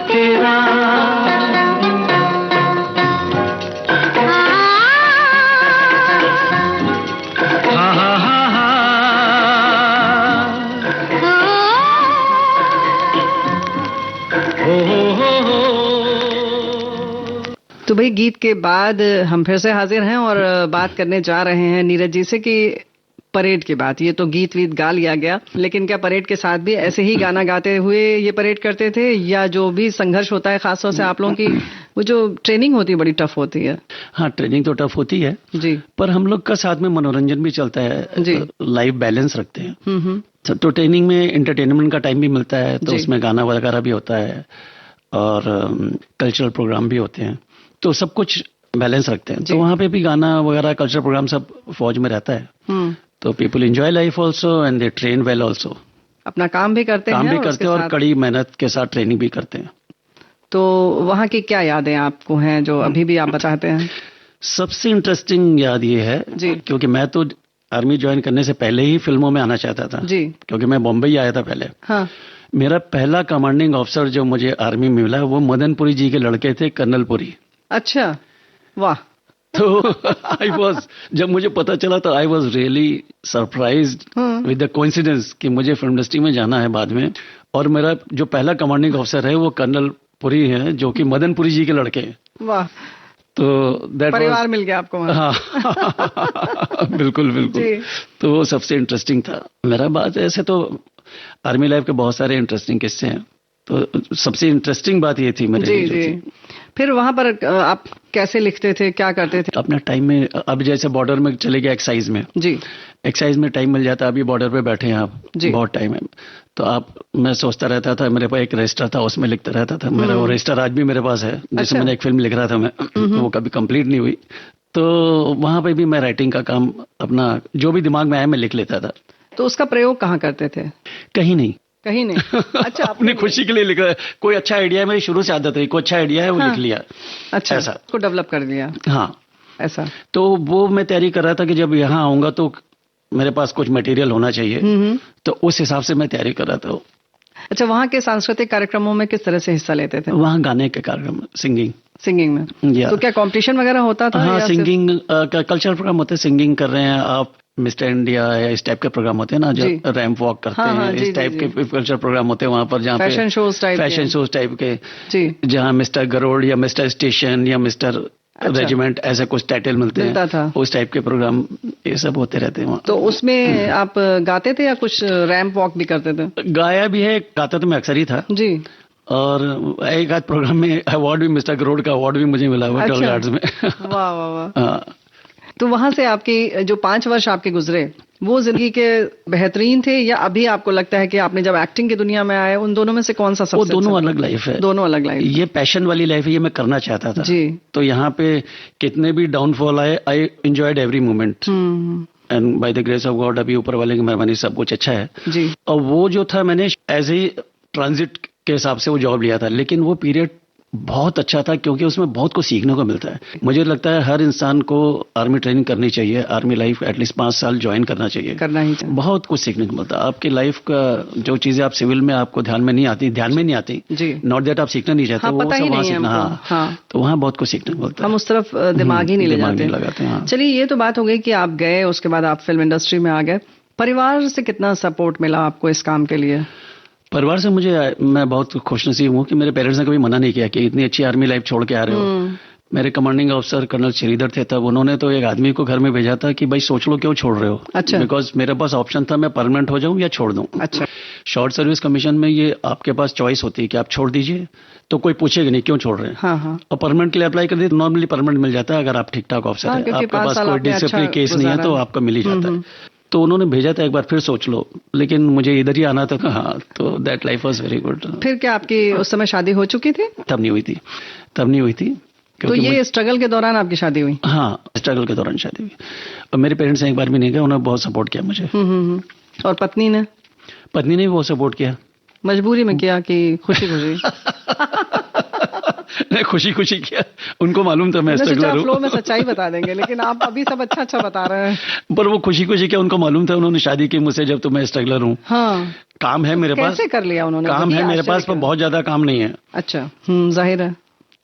तेरा तो भाई गीत के बाद हम फिर से हाजिर हैं और बात करने जा रहे हैं नीरज जी से कि परेड की बात, ये तो गीत वीत गा लिया गया, लेकिन क्या परेड के साथ भी ऐसे ही गाना गाते हुए ये परेड करते थे या जो भी संघर्ष होता है खासतौर से आप लोगों की वो जो ट्रेनिंग होती है बड़ी टफ होती है? हाँ, ट्रेनिंग तो टफ होती है जी, पर हम लोग का साथ में मनोरंजन भी चलता है जी, लाइफ बैलेंस रखते हैं। तो ट्रेनिंग में एंटरटेनमेंट का टाइम भी मिलता है, तो उसमें गाना वगैरह भी होता है और कल्चरल प्रोग्राम भी होते हैं, तो सब कुछ बैलेंस रखते हैं। तो वहाँ पे भी गाना वगैरह कल्चरल प्रोग्राम सब फौज में रहता है, तो people enjoy life also and they train well also. अपना काम भी करते हैं और कड़ी मेहनत के साथ ट्रेनिंग भी करते हैं। तो वहाँ की क्या यादें आपको हैं जो अभी भी आप बताते हैं? सबसे इंटरेस्टिंग याद ये है जी, क्योंकि मैं तो आर्मी ज्वाइन करने से पहले ही फिल्मों में आना चाहता था जी, क्योंकि मैं बॉम्बे ही आया था पहले। हाँ, मेरा पहला कमांडिंग ऑफिसर जो मुझे आर्मी में मिला वो मदनपुरी जी के लड़के थे, कर्नल पुरी। अच्छा, वाह। तो जब मुझे पता चला तो I was really surprised with the coincidence कि मुझे फिल्म इंडस्ट्री में जाना है बाद में, और मेरा जो पहला कमांडिंग ऑफिसर है वो कर्नल पुरी है जो कि मदनपुरी जी के लड़के हैं। वाह, तो परिवार मिल गया आपको वहाँ। हाँ बिल्कुल बिल्कुल, तो वो सबसे इंटरेस्टिंग था मेरा। बात ऐसे तो आर्मी लाइफ के बहुत सारे इंटरेस्टिंग किस्से हैं, तो सबसे इंटरेस्टिंग बात ये थी मेरे लिए। जी। फिर वहाँ पर आप कैसे लिखते थे, क्या करते थे? अपना टाइम में, अब जैसे बॉर्डर में चले गए एक्साइज में जी, एक्साइज में टाइम मिल जाता है, अभी बॉर्डर पे बैठे हैं आप, जी। बहुत टाइम है, तो आप, मैं सोचता रहता था, मेरे पास एक रजिस्टर था, उसमें लिखता रहता था। मेरा वो रजिस्टर आज भी मेरे पास है, जिसमें अच्छा। मैंने एक फिल्म लिख रहा था मैं, वो कभी कंप्लीट नहीं हुई। तो वहां पे भी मैं राइटिंग का काम अपना जो भी दिमाग में आया मैं लिख लेता था। तो उसका प्रयोग कहाँ करते थे? कहीं नहीं, कहीं नहीं। अच्छा, अपनी खुशी के लिए लिख रहा है। कोई अच्छा आइडिया है, मेरी शुरू से आदत रही, कोई अच्छा आइडिया है वो लिख लिया। अच्छा, ऐसा उसको डेवलप कर लिया। हाँ, ऐसा। तो वो मैं तैयारी कर रहा था कि जब यहाँ आऊंगा तो मेरे पास कुछ मटेरियल होना चाहिए, तो उस हिसाब से मैं तैयारी कर रहा था। अच्छा, वहाँ के सांस्कृतिक कार्यक्रमों में किस तरह से हिस्सा लेते थे? वहाँ गाने के कार्यक्रम, सिंगिंग में। या तो क्या कंपटीशन वगैरह होता था? हाँ, या सिंगिंग का कल्चरल प्रोग्राम होते हैं, सिंगिंग कर रहे हैं आप, मिस्टर इंडिया या इस टाइप के प्रोग्राम होते हैं ना, जो रैंप वॉक करते हैं, इस टाइप के कल्चर प्रोग्राम होते हैं वहाँ पर, जहाँ फैशन शोज टाइप के, जी, जहाँ मिस्टर गरोड़ या मिस्टर स्टेशन या मिस्टर रेजिमेंट ऐसे कुछ टाइटल मिलते हैं, उस टाइप के प्रोग्राम ये सब होते रहते हैं वहाँ। तो उसमें आप गाते थे या कुछ रैंप वॉक भी करते थे? गाया भी है, गाता तो मैं अक्सर ही था जी। और एक आध प्रोग्राम में अवार्ड भी, मिस्टर गरोड़ का अवार्ड भी मुझे मिला हुआ टोल गार्ड्स में। वाह वाह वाह। तो वहां से आपकी जो 5 वर्ष आपके गुजरे, वो जिंदगी के बेहतरीन थे, या अभी आपको लगता है कि आपने जब एक्टिंग की दुनिया में आए, उन दोनों में से कौन सा सबसे? वो दोनों अलग लाइफ है, दोनों अलग लाइफ। ये पैशन वाली लाइफ है, ये मैं करना चाहता था जी। तो यहाँ पे कितने भी डाउनफॉल आए, I enjoyed every moment, and by the grace of God अभी ऊपर वाले की मेहरबानी सब कुछ अच्छा है जी। और वो जो था, मैंने एज ए ट्रांजिट के हिसाब से वो जॉब लिया था, लेकिन वो पीरियड बहुत अच्छा था क्योंकि उसमें बहुत कुछ सीखने को मिलता है। मुझे लगता है हर इंसान को आर्मी ट्रेनिंग करनी चाहिए, आर्मी लाइफ एटलीस्ट 5 साल ज्वाइन करना चाहिए, करना ही चाहिए। बहुत कुछ सीखने को मिलता है। आपकी लाइफ का जो चीजें आप सिविल में आपको ध्यान में नहीं आती जी, नॉट दैट आप सीखना नहीं चाहते, वो सब वहाँ सीखना। हाँ, तो वहाँ बहुत कुछ सीखने को मिलता है, हम उस तरफ दिमाग ही नहीं लगाते। चलिए, ये तो बात हो गई कि आप गए, उसके बाद आप फिल्म इंडस्ट्री में आ गए। परिवार से कितना सपोर्ट मिला आपको इस काम के लिए? परिवार से मैं बहुत खुशनसीब हूँ कि मेरे पेरेंट्स ने कभी मना नहीं किया कि इतनी अच्छी आर्मी लाइफ छोड़ के आ रहे हो। मेरे कमांडिंग ऑफिसर कर्नल श्रीधर थे तब, उन्होंने तो एक आदमी को घर में भेजा था कि भाई सोच लो क्यों छोड़ रहे हो। अच्छा। बिकॉज मेरे पास ऑप्शन था, मैं परमानेंट हो जाऊं या छोड़ दूं। अच्छा। शॉर्ट सर्विस कमीशन में ये आपके पास चॉइस होती है कि आप छोड़ दीजिए, तो कोई पूछेगा नहीं क्यों छोड़ रहे हैं। हाँ। और परमानेंट के लिए अप्लाई कर दिए, नॉर्मली परमानेंट मिल जाता है अगर आप ठीक ठाक ऑफिसर है, आपके पास कोई डिसिप्लिन केस नहीं है तो आपका मिल ही जाता है। तो उन्होंने भेजा था एक बार, फिर सोच लो, लेकिन मुझे इधर ही आना था। हाँ, तो that life was very good. फिर क्या आपकी उस समय शादी हो चुकी थी? तब नहीं हुई थी। तो ये स्ट्रगल के दौरान आपकी शादी हुई? हाँ, स्ट्रगल के दौरान शादी हुई और मेरे पेरेंट्स ने एक बार भी नहीं कहा, उन्होंने बहुत सपोर्ट किया मुझे। और पत्नी ने भी बहुत सपोर्ट किया। मजबूरी में किया कि खुशी नहीं, खुशी किया, उनको मालूम था मैं स्ट्रगलर हूँ। फ्लो में सच्चाई बता देंगे, लेकिन आप अभी सब अच्छा बता रहे हैं। पर वो खुशी किया, उनको मालूम था, उन्होंने शादी की मुझसे जब, तो मैं स्ट्रगलर हूँ। हाँ, काम है मेरे पास। कैसे कर लिया उन्होंने? काम है मेरे पास, पर बहुत ज्यादा काम नहीं है। अच्छा, जाहिर है।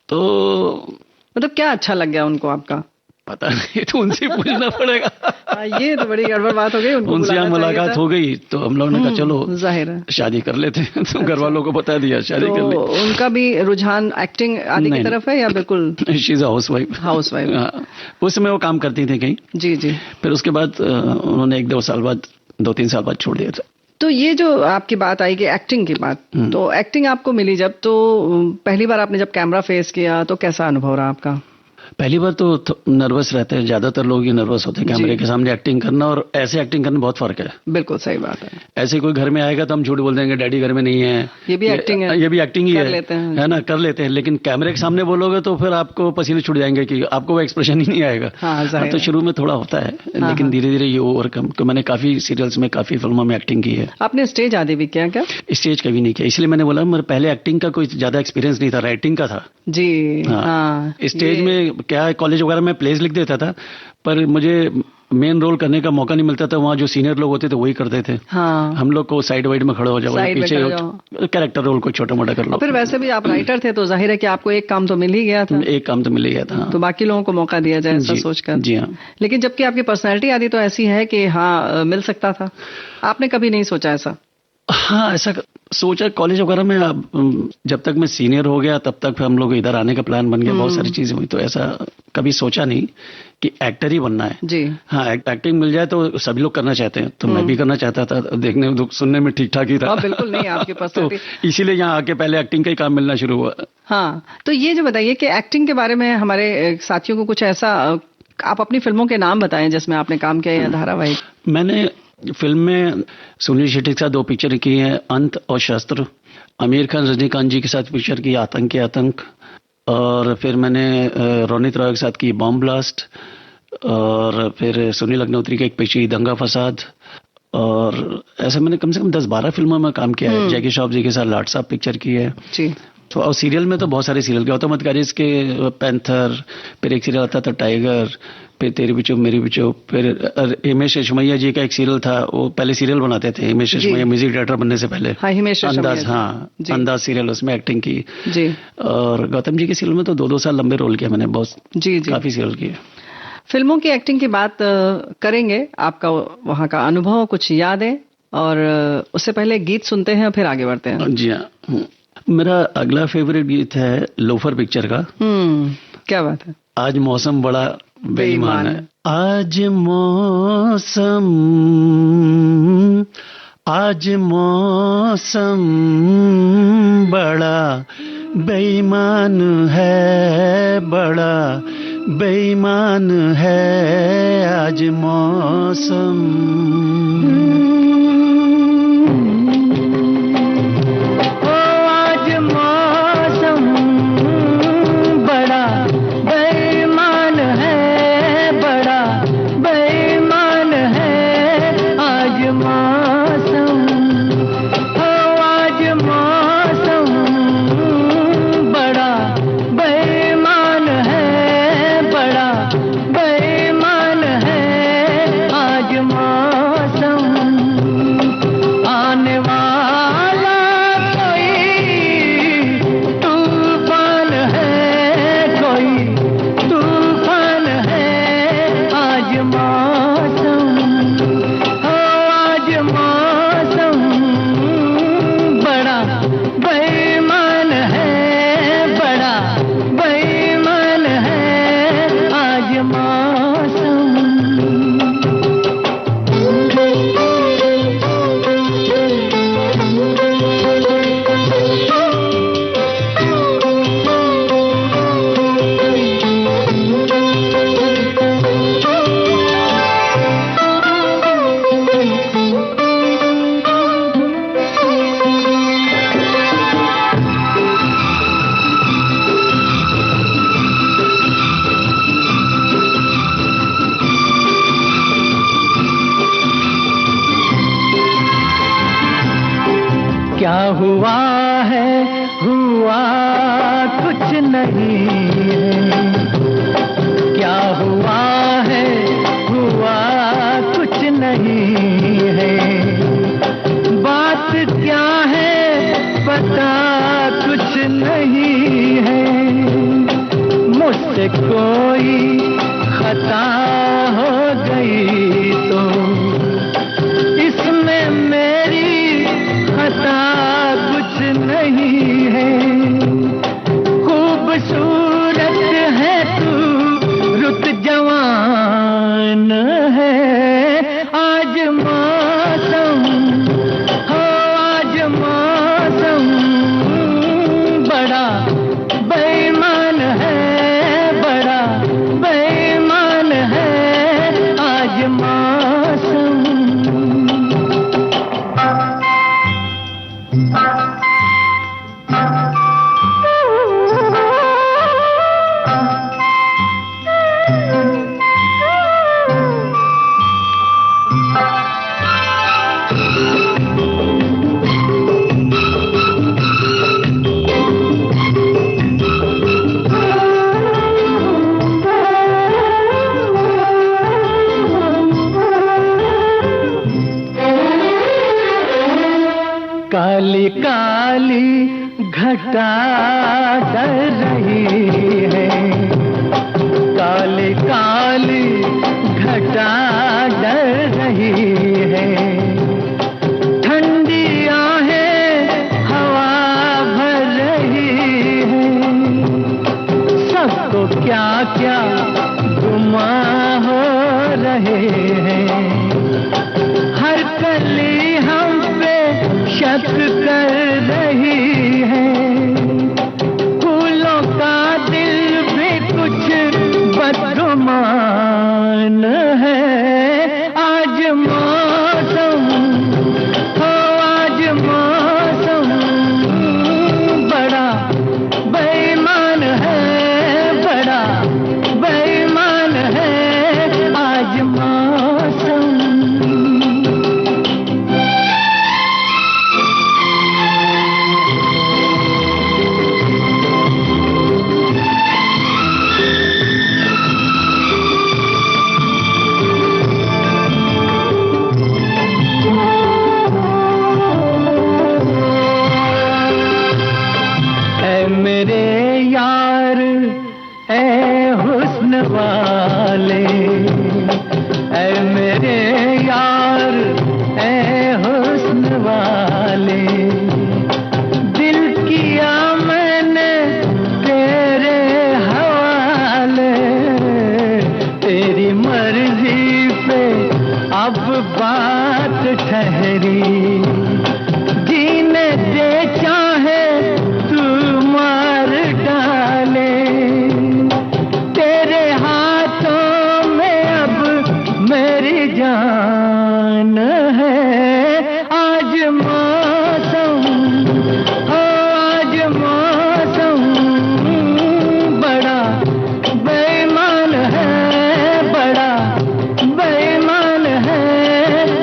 तो मतलब क्या अच्छा लग गया उनको आपका? पता नहीं, तो उनसे पूछना पड़ेगा। ये तो बड़ी गड़बड़ बात हो गई। उनसे यहाँ मुलाकात हो गई तो हम लोगों ने कहा चलो जाहिर है शादी कर लेते हैं। तो घर वालों को बता दिया शादी कर ले। उनका भी रुझान एक्टिंग आदि की तरफ है या बिल्कुल? She is a housewife. उस समय वो काम करती थी कहीं। जी। फिर उसके बाद उन्होंने 2-3 साल बाद छोड़ दिया था। तो ये जो आपकी बात आई कि एक्टिंग की बात, तो एक्टिंग आपको मिली जब, तो पहली बार आपने जब कैमरा फेस किया तो कैसा अनुभव रहा आपका? पहली बार तो नर्वस रहते हैं, ज्यादातर लोग ही नर्वस होते हैं कैमरे के सामने एक्टिंग करना और ऐसे एक्टिंग करना बहुत फर्क है। बिल्कुल सही बात है। ऐसे कोई घर में आएगा तो हम झूठ बोल देंगे डैडी घर में नहीं है, ये भी एक्टिंग है, ये भी एक्टिंग ही है ना, कर लेते हैं। लेकिन कैमरे के सामने बोलोगे तो फिर आपको पसीने छूट जाएंगे कि आपको वो एक्सप्रेशन ही नहीं आएगा। तो शुरू में थोड़ा होता है, लेकिन धीरे धीरे ये ओवरकम। तो मैंने काफी सीरियल्स में, काफी फिल्मों में एक्टिंग की है। आपने स्टेज आदि भी किया क्या? स्टेज कभी नहीं किया, इसलिए मैंने बोला मेरे पहले एक्टिंग का कोई ज्यादा एक्सपीरियंस नहीं था, राइटिंग का था जी। स्टेज में क्या, कॉलेज वगैरह में प्लेज लिख देता था, पर मुझे मेन रोल करने का मौका नहीं मिलता था। वहाँ जो सीनियर लोग होते थे वही करते थे। हम लोग को साइड वाइड में खड़े हो जाओ, पीछे कैरेक्टर रोल को छोटा मोटा कर लो। फिर वैसे भी आप राइटर थे तो जाहिर है कि आपको एक काम तो मिल ही गया था। एक काम तो मिल ही गया था, तो बाकी लोगों को मौका दिया जाए ऐसा सोचकर। जी हाँ। लेकिन जबकि आपकी पर्सनैलिटी आदि तो ऐसी है कि हाँ मिल सकता था, आपने कभी नहीं सोचा ऐसा? हाँ, ऐसा सोचा कॉलेज वगैरह में, अब जब तक मैं सीनियर हो गया तब तक हम लोग इधर आने का प्लान बन गया, बहुत सारी चीजें हुई, तो ऐसा कभी सोचा नहीं कि एक्टर ही बनना है जी। हाँ, एक्टिंग मिल जाए तो सभी लोग करना चाहते हैं, तो मैं भी करना चाहता था, देखने सुनने में ठीक ठाक ही था। बिल्कुल नहीं, आपके पास तो इसीलिए यहाँ आके पहले एक्टिंग का ही काम मिलना शुरू हुआ। हाँ, तो ये जो बताइए कि एक्टिंग के बारे में हमारे साथियों को कुछ ऐसा, आप अपनी फिल्मों के नाम बताएं जिसमें आपने काम किया या धारावाहिक। मैंने फिल्म में सुनील शेट्टी के साथ 2 पिक्चर की हैं, अंत और शस्त्र। आमिर खान रजनीकांत जी के साथ पिक्चर की आतंक के आतंक, और फिर मैंने रोनित रॉय के साथ की बॉम्ब ब्लास्ट, और फिर सुनील अग्निहोत्री की एक पिक्चर की दंगा फसाद, और ऐसे मैंने कम से कम 10-12 फिल्मों में काम किया है। जैकी श्रॉफ जी के साथ लाट साहब पिक्चर की है जी। तो, और सीरियल में तो बहुत सारे सीरियल के मत कारिस के पैंथर, फिर एक सीरियल आता था टाइगर, फिर तेरी भी चुप मेरी भी चुप, फिर हिमेश रेशमैया जी का एक सीरियल था, वो पहले सीरियल बनाते थे हिमेश रेशमैया म्यूजिक डायरेक्टर बनने से पहले। हाँ, हिमेश अंदाज, हाँ अंदाज सीरियल, उसमें एक्टिंग की जी। और गौतम जी के सीरियल में तो 2-2 साल लंबे रोल किया मैंने, बहुत जी जी, काफी सीरियल किए। फिल्मों की एक्टिंग की बात करेंगे, आपका वहाँ का अनुभव, कुछ यादें, और उससे पहले गीत सुनते हैं फिर आगे बढ़ते हैं। जी हाँ, मेरा अगला फेवरेट गीत है लोफर पिक्चर का। क्या बात है। आज मौसम बड़ा बेईमान है, आज मौसम बड़ा बेईमान है, बड़ा बेईमान है आज मौसम। क्या हुआ है, हुआ कुछ नहीं है, क्या हुआ है, हुआ कुछ नहीं है, बात क्या है पता कुछ नहीं है, मुझसे कोई खता हो गई तो इसमें मेरी खता कुछ नहीं है, खूबसूरत है तू, रुत जवान है, आज मौसम हो, आज मौसम बड़ा बेईमान है, बड़ा बेईमान है, आज मौसम। काली काली घटा डर रही है, काली काली घटा डर रही है, ठंडी आहें शक कर रही है, फूलों का दिल भी कुछ बदगुमान है। आज मौसम हो, आज मौसम बड़ा बेईमान है, बड़ा बेईमान है आज मौसम। मेरे यार ऐ हुस्न वाले, ऐ मेरे यार ऐ हुस्न वाले, दिल किया मैंने तेरे हवाले, तेरी मर्जी पे अब बात ठहरी, जीने दे चाहे मार डाले, तेरे हाथों में अब मेरी जान है। आज मौसम हो, आज मौसम बड़ा बेईमान है, बड़ा बेईमान है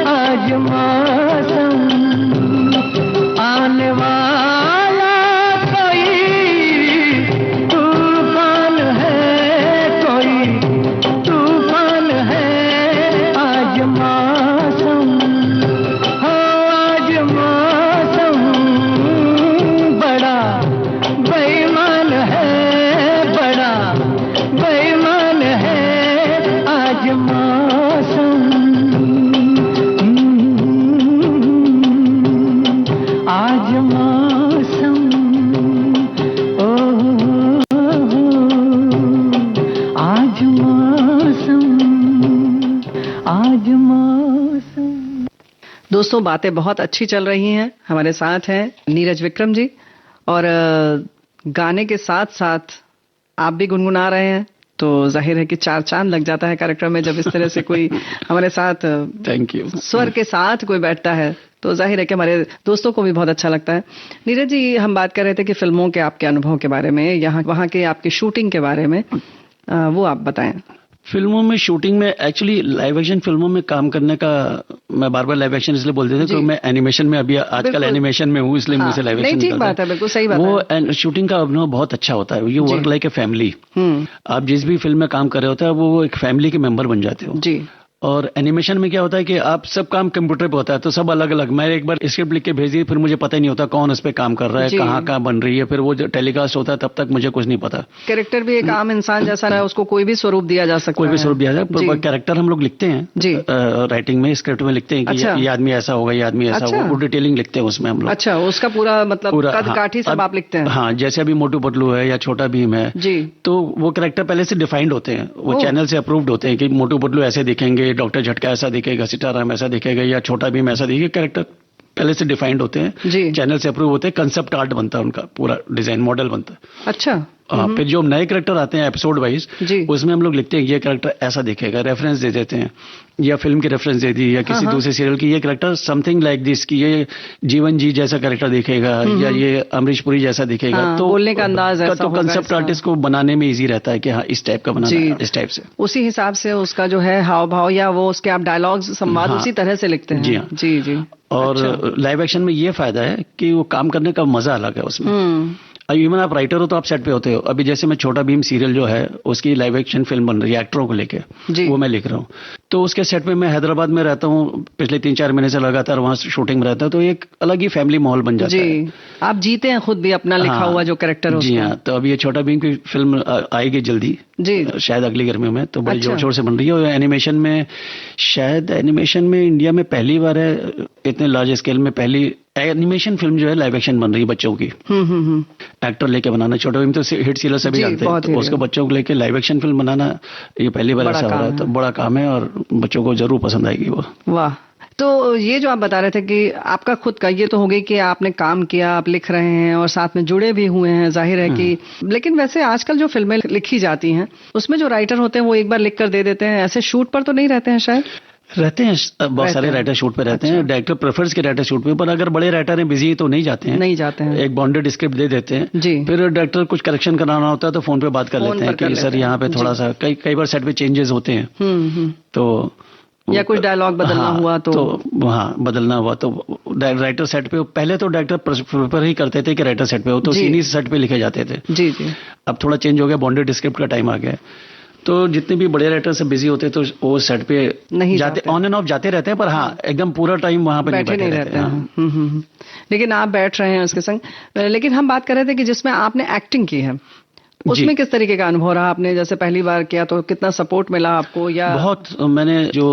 आज मौसम। आने वाला तूफान है, कोई तूफान है आज मौसम हो, आज मौसम बड़ा बेईमान है, बड़ा बेईमान है आज मौसम। आज मौसम आज मौसम, आज मौसम। दोस्तों, बातें बहुत अच्छी चल रही हैं। हमारे साथ हैं नीरज विक्रम जी, और गाने के साथ साथ आप भी गुनगुना रहे हैं, तो जाहिर है कि चार चांद लग जाता है कार्यक्रम में जब इस तरह से कोई हमारे साथ थैंक यू स्वर के साथ कोई बैठता है, तो जाहिर है कि हमारे दोस्तों को भी बहुत अच्छा लगता है। नीरज जी, हम बात कर रहे थे कि फिल्मों के आपके अनुभव के बारे में, यहाँ वहाँ के आपकी शूटिंग के बारे में, वो आप बताएं। फिल्मों में शूटिंग में एक्चुअली लाइव एक्शन फिल्मों में काम करने का, मैं बार बार लाइव एक्शन इसलिए बोलते थे क्योंकि मैं एनिमेशन में अभी आजकल एनिमेशन में हूँ, इसलिए मुझे लाइव एक्शन ठीक बात है, बिल्कुल सही बात है। वो शूटिंग का अनुभव बहुत अच्छा होता है। You work like a family. आप जिस भी फिल्म में काम कर रहे होते हैं वो एक फैमिली के मेंबर बन जाते हो जी। और एनिमेशन में क्या होता है कि आप सब काम कंप्यूटर पे होता है, तो सब अलग अलग। मैं एक बार स्क्रिप्ट लिख के भेज दी, फिर मुझे पता ही नहीं होता कौन उस पे काम कर रहा है, कहाँ बन रही है, फिर वो जो टेलीकास्ट होता है तब तक मुझे कुछ नहीं पता। कैरेक्टर भी एक आम इंसान जैसा है, उसको कोई भी स्वरूप दिया जा सकता है, कोई भी स्वरूप दिया जाए। पर कैरेक्टर हम लोग लिखते हैं राइटिंग में, स्क्रिप्ट में लिखते हैं कि ये आदमी ऐसा होगा, ये आदमी ऐसा होगा, वो डिटेलिंग लिखते हैं उसमें हम लोग। अच्छा, उसका पूरा मतलब कद काठी सब आप लिखते हैं? हाँ, जैसे अभी मोटू पतलू है या छोटा भीम है जी, तो वो कैरेक्टर पहले से डिफाइंड होते हैं, वो चैनल से अप्रूव्ड होते हैं कि मोटू पतलू ऐसे दिखेंगे, डॉक्टर झटका ऐसा दिखेगा, सिताराम ऐसा दिखेगा, या छोटा भीम ऐसा दिखेगा। कैरेक्टर पहले से डिफाइंड होते हैं, चैनल से अप्रूव होते हैं, कंसेप्ट आर्ट बनता है उनका, पूरा डिजाइन मॉडल बनता है। अच्छा। फिर जो नए कैरेक्टर आते हैं एपिसोड वाइज, उसमें हम लोग लिखते हैं ये कैरेक्टर ऐसा दिखेगा, रेफरेंस दे देते हैं, या फिल्म की रेफरेंस दे दी, या किसी दूसरे सीरियल की, ये कैरेक्टर समथिंग लाइक दिस की, ये जीवन जी जैसा कैरेक्टर दिखेगा, या ये अमरीश पुरी जैसा दिखेगा। तो बोलने का अंदाज ऐसा तो कंसेप्ट आर्टिस्ट को बनाने में इजी रहता है कि हाँ इस टाइप का बनाना है, इस टाइप से, उसी हिसाब से उसका जो है हाव भाव या वो उसके आप डायलॉग्स संवाद उसी तरह से लिखते हैं। जी हाँ, जी जी। और लाइव एक्शन में ये फायदा है कि वो काम करने का मजा अलग है उसमें। इवन आप राइटर हो तो आप सेट पे होते हो। अभी जैसे मैं छोटा भीम सीरियल जो है उसकी लाइव एक्शन फिल्म बन रही है एक्टरों को लेके, वो मैं लिख रहा हूँ, तो उसके सेट पे मैं हैदराबाद में रहता हूँ, पिछले 3-4 महीने से लगातार वहाँ शूटिंग में रहता हूँ, तो एक अलग ही फैमिली माहौल बन जाता है। आप जीते हैं खुद भी अपना लिखा हुआ जो कैरेक्टर हो। जी हाँ, तो अभी ये छोटा भीम की फिल्म आएगी जल्दी जी, शायद अगली गर्मी में, तो बड़ी जोर शोर से बन रही है। और एनिमेशन में शायद इंडिया में पहली बार है इतने लार्ज स्केल में, पहली एनिमेशन फिल्म जो है लाइव एक्शन बन रही है बच्चों की। एक्टर लेके बनाना, छोटा भीम तो हिट सीरियल सभी जानते हैं, तो उसको बच्चों को लेके लाइव एक्शन फिल्म बनाना ये पहली बार ऐसा हो रहा है, तो बड़ा काम है और बच्चों को जरूर पसंद आएगी वो। वाह, तो ये जो आप बता रहे थे कि आपका खुद का, ये तो हो गई कि आपने काम किया, आप लिख रहे हैं और साथ में जुड़े भी हुए हैं, जाहिर है कि, लेकिन वैसे आजकल जो फिल्में लिखी जाती हैं उसमें जो राइटर होते हैं वो एक बार लिख कर दे देते हैं, ऐसे शूट पर तो नहीं रहते हैं शायद? रहते हैं, बहुत सारे राइटर शूट पे रहते हैं, डायरेक्टर प्रेफर्स के राइटर शूट पे, पर अगर बड़े राइटर हैं बिजी तो नहीं जाते हैं, एक बॉन्डेड स्क्रिप्ट दे देते हैं जी। फिर डायरेक्टर कुछ करेक्शन कराना होता है तो फोन पे बात कर लेते हैं कि सर यहाँ पे थोड़ा सा, कई बार सेट पे चेंजेस होते हैं तो, या कुछ डायलॉग बदलना हुआ तो हाँ बदलना हुआ तो राइटर सेट पे, पहले तो डायरेक्टर प्रेफर ही करते थे कि राइटर सेट पे हो तो सीन ही सेट पे लिखे जाते थे जी जी। अब थोड़ा चेंज हो गया, बॉन्डेड स्क्रिप्ट का टाइम आ गया, तो जितने भी बड़े राइटर से बिजी होते हैं तो वो सेट पे नहीं जाते, ऑन एंड ऑफ जाते रहते हैं, पर हाँ एकदम पूरा टाइम वहां पे बैठे नहीं रहते हैं। लेकिन आप बैठ रहे हैं उसके संग। लेकिन हम बात कर रहे थे कि जिसमें आपने एक्टिंग की है उसमें किस तरीके का अनुभव रहा? आपने जैसे पहली बार किया तो कितना सपोर्ट मिला आपको? या बहुत, मैंने जो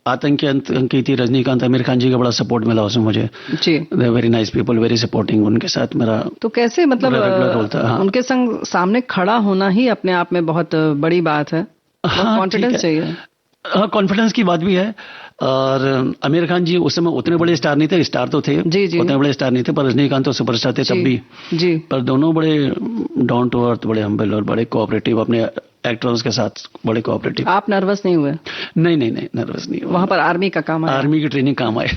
आतंकी की थी रजनीकांत, आमिर खान जी का बड़ा सपोर्ट मिला उसमें मुझे जी। Very nice people, very supporting, उनके साथ मेरा तो कैसे मतलब उनके संग सामने खड़ा होना ही अपने आप में बहुत बड़ी बात है, कॉन्फिडेंस चाहिए। हाँ कॉन्फिडेंस की बात भी है, और आमिर खान जी उस समय उतने बड़े स्टार नहीं थे, स्टार तो थे जी जी, उतने बड़े स्टार नहीं थे, पर रजनीकांत तो सुपरस्टार थे तब भी जी, पर दोनों बड़े डाउन टू अर्थ, बड़े हम्बल और बड़े कोऑपरेटिव, अपने एक्टर्स के साथ बड़े कोऑपरेटिव। आप नर्वस नहीं हुए? नहीं नहीं नहीं, नर्वस नहीं हुआ। वहां पर आर्मी का काम आया? आर्मी की ट्रेनिंग काम आए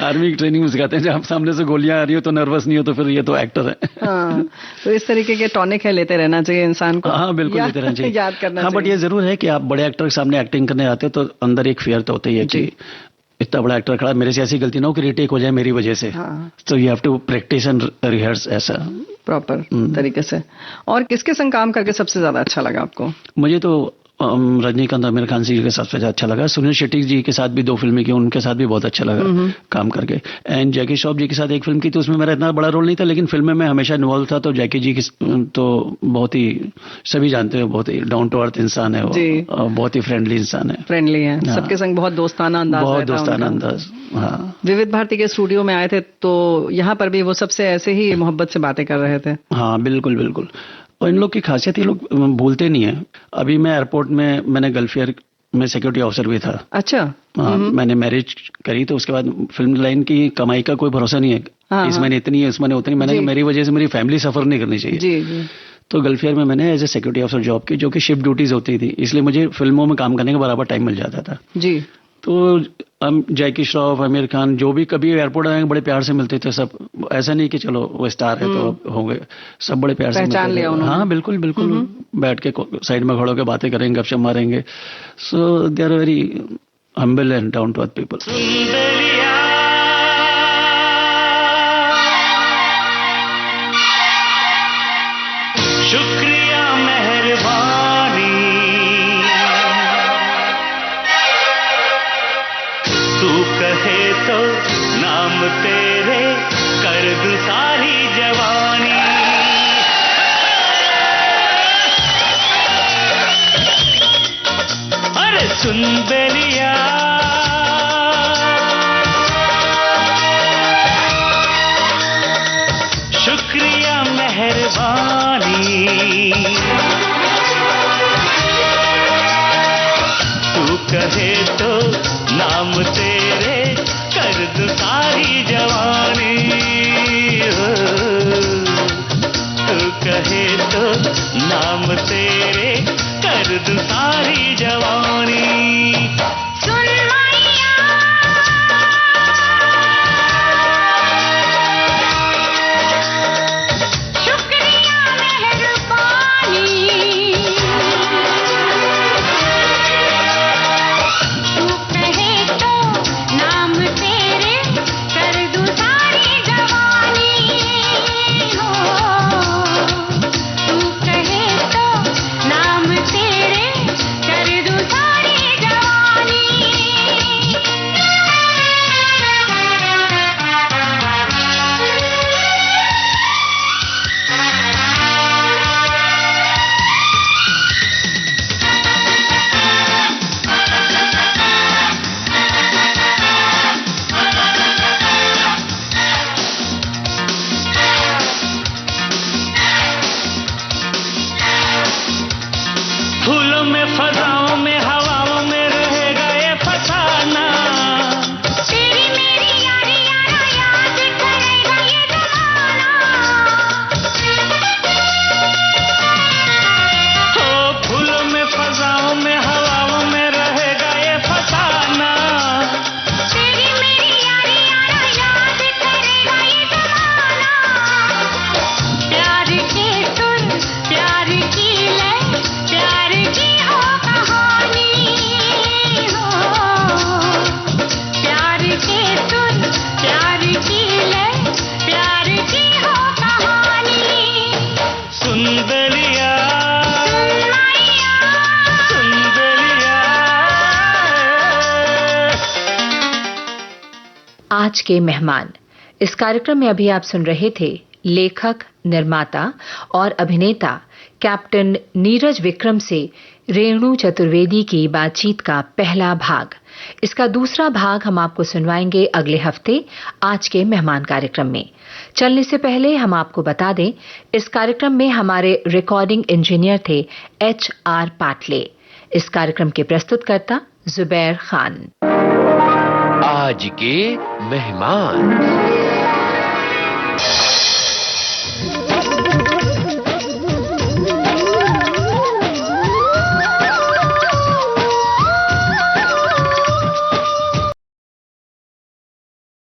आर्मी की ट्रेनिंग में सिखाते हैं जब सामने से गोलियां आ रही हो तो नर्वस नहीं हो तो फिर ये तो एक्टर है। हाँ, तो इस तरीके के टॉनिक है, लेते रहना चाहिए इंसान को। हाँ बिल्कुल लेते रहना चाहिए, याद करना हाँ, बट ये जरूर है कि आप बड़े एक्टर के सामने एक्टिंग करने आते हो तो अंदर एक फियर तो होता ही है कि इतना बड़ा एक्टर खड़ा, मेरे से ऐसी गलती ना हो कि रीटेक हो जाए मेरी वजह से। तो you have to practise and rehearse ऐसा प्रॉपर तरीके से। और किसके संग काम करके सबसे ज्यादा अच्छा लगा आपको? मुझे तो रजनीकांत, आमिर खान जी के साथ सबसे अच्छा लगा। सुनील शेट्टी जी के साथ भी 2 फिल्में की, उनके साथ भी बहुत अच्छा लगा काम करके। एंड जैकी श्रॉफ जी के साथ एक फिल्म की तो उसमें मेरा इतना बड़ा रोल नहीं था, लेकिन फिल्म में मैं हमेशा इन्वॉल्व था। तो जैकी जी की तो बहुत ही, सभी जानते हैं, बहुत ही डाउन टू अर्थ इंसान है वो, बहुत ही फ्रेंडली इंसान है, फ्रेंडली है, सबके संग बहुत दोस्ताना अंदाज, बहुत दोस्ताना अंदाज। हाँ, विविध भारती के स्टूडियो में आए थे तो यहाँ पर भी वो सबसे ऐसे ही मोहब्बत से बातें कर रहे थे। हाँ बिल्कुल बिल्कुल, और इन लोग की खासियत ये लोग भूलते नहीं है। अभी मैं एयरपोर्ट में, मैंने गल्फ एयर में सिक्योरिटी ऑफिसर भी था। अच्छा। हाँ, मैंने मैरिज करी तो उसके बाद फिल्म लाइन की कमाई का कोई भरोसा नहीं है। हाँ, इस महीने इतनी है, इस महीने उतनी, मैंने मेरी वजह से मेरी फैमिली सफर नहीं करनी चाहिए जी, जी। तो गल्फ एयर में मैंने as a security officer job की, जो कि शिफ्ट ड्यूटीज होती थी, इसलिए मुझे फिल्मों में काम करने का बराबर टाइम मिल जाता था जी। तो जैकी श्रॉफ, आमिर खान, जो भी कभी एयरपोर्ट आएंगे बड़े प्यार से मिलते थे सब। ऐसा नहीं कि चलो वो स्टार है तो होंगे, सब बड़े प्यार से पहचान लिया उन्होंने। हाँ बिल्कुल बिल्कुल, बैठ के साइड में खड़े होकर बातें करेंगे, गपशप मारेंगे। So they are very humble and down to earth people. शुक्रिया मेहरबानी, तू कहे तो नाम तेरे कर दूं सारी जवानी। अरे सुन बेलिया, शुक्रिया मेहरबानी, तू कहे तो नाम तेरे कर दूं सारी जवानी। तू कहे तो नाम तेरे कर दूं सारी जवानी। आज के मेहमान। इस कार्यक्रम में अभी आप सुन रहे थे लेखक, निर्माता और अभिनेता कैप्टन नीरज विक्रम से रेणु चतुर्वेदी की बातचीत का पहला भाग। इसका दूसरा भाग हम आपको सुनवाएंगे अगले हफ्ते आज के मेहमान कार्यक्रम में। चलने से पहले हम आपको बता दें, इस कार्यक्रम में हमारे रिकॉर्डिंग इंजीनियर थे HR पाटले। इस कार्यक्रम के प्रस्तुतकर्ता जुबैर खान। आज के मेहमान।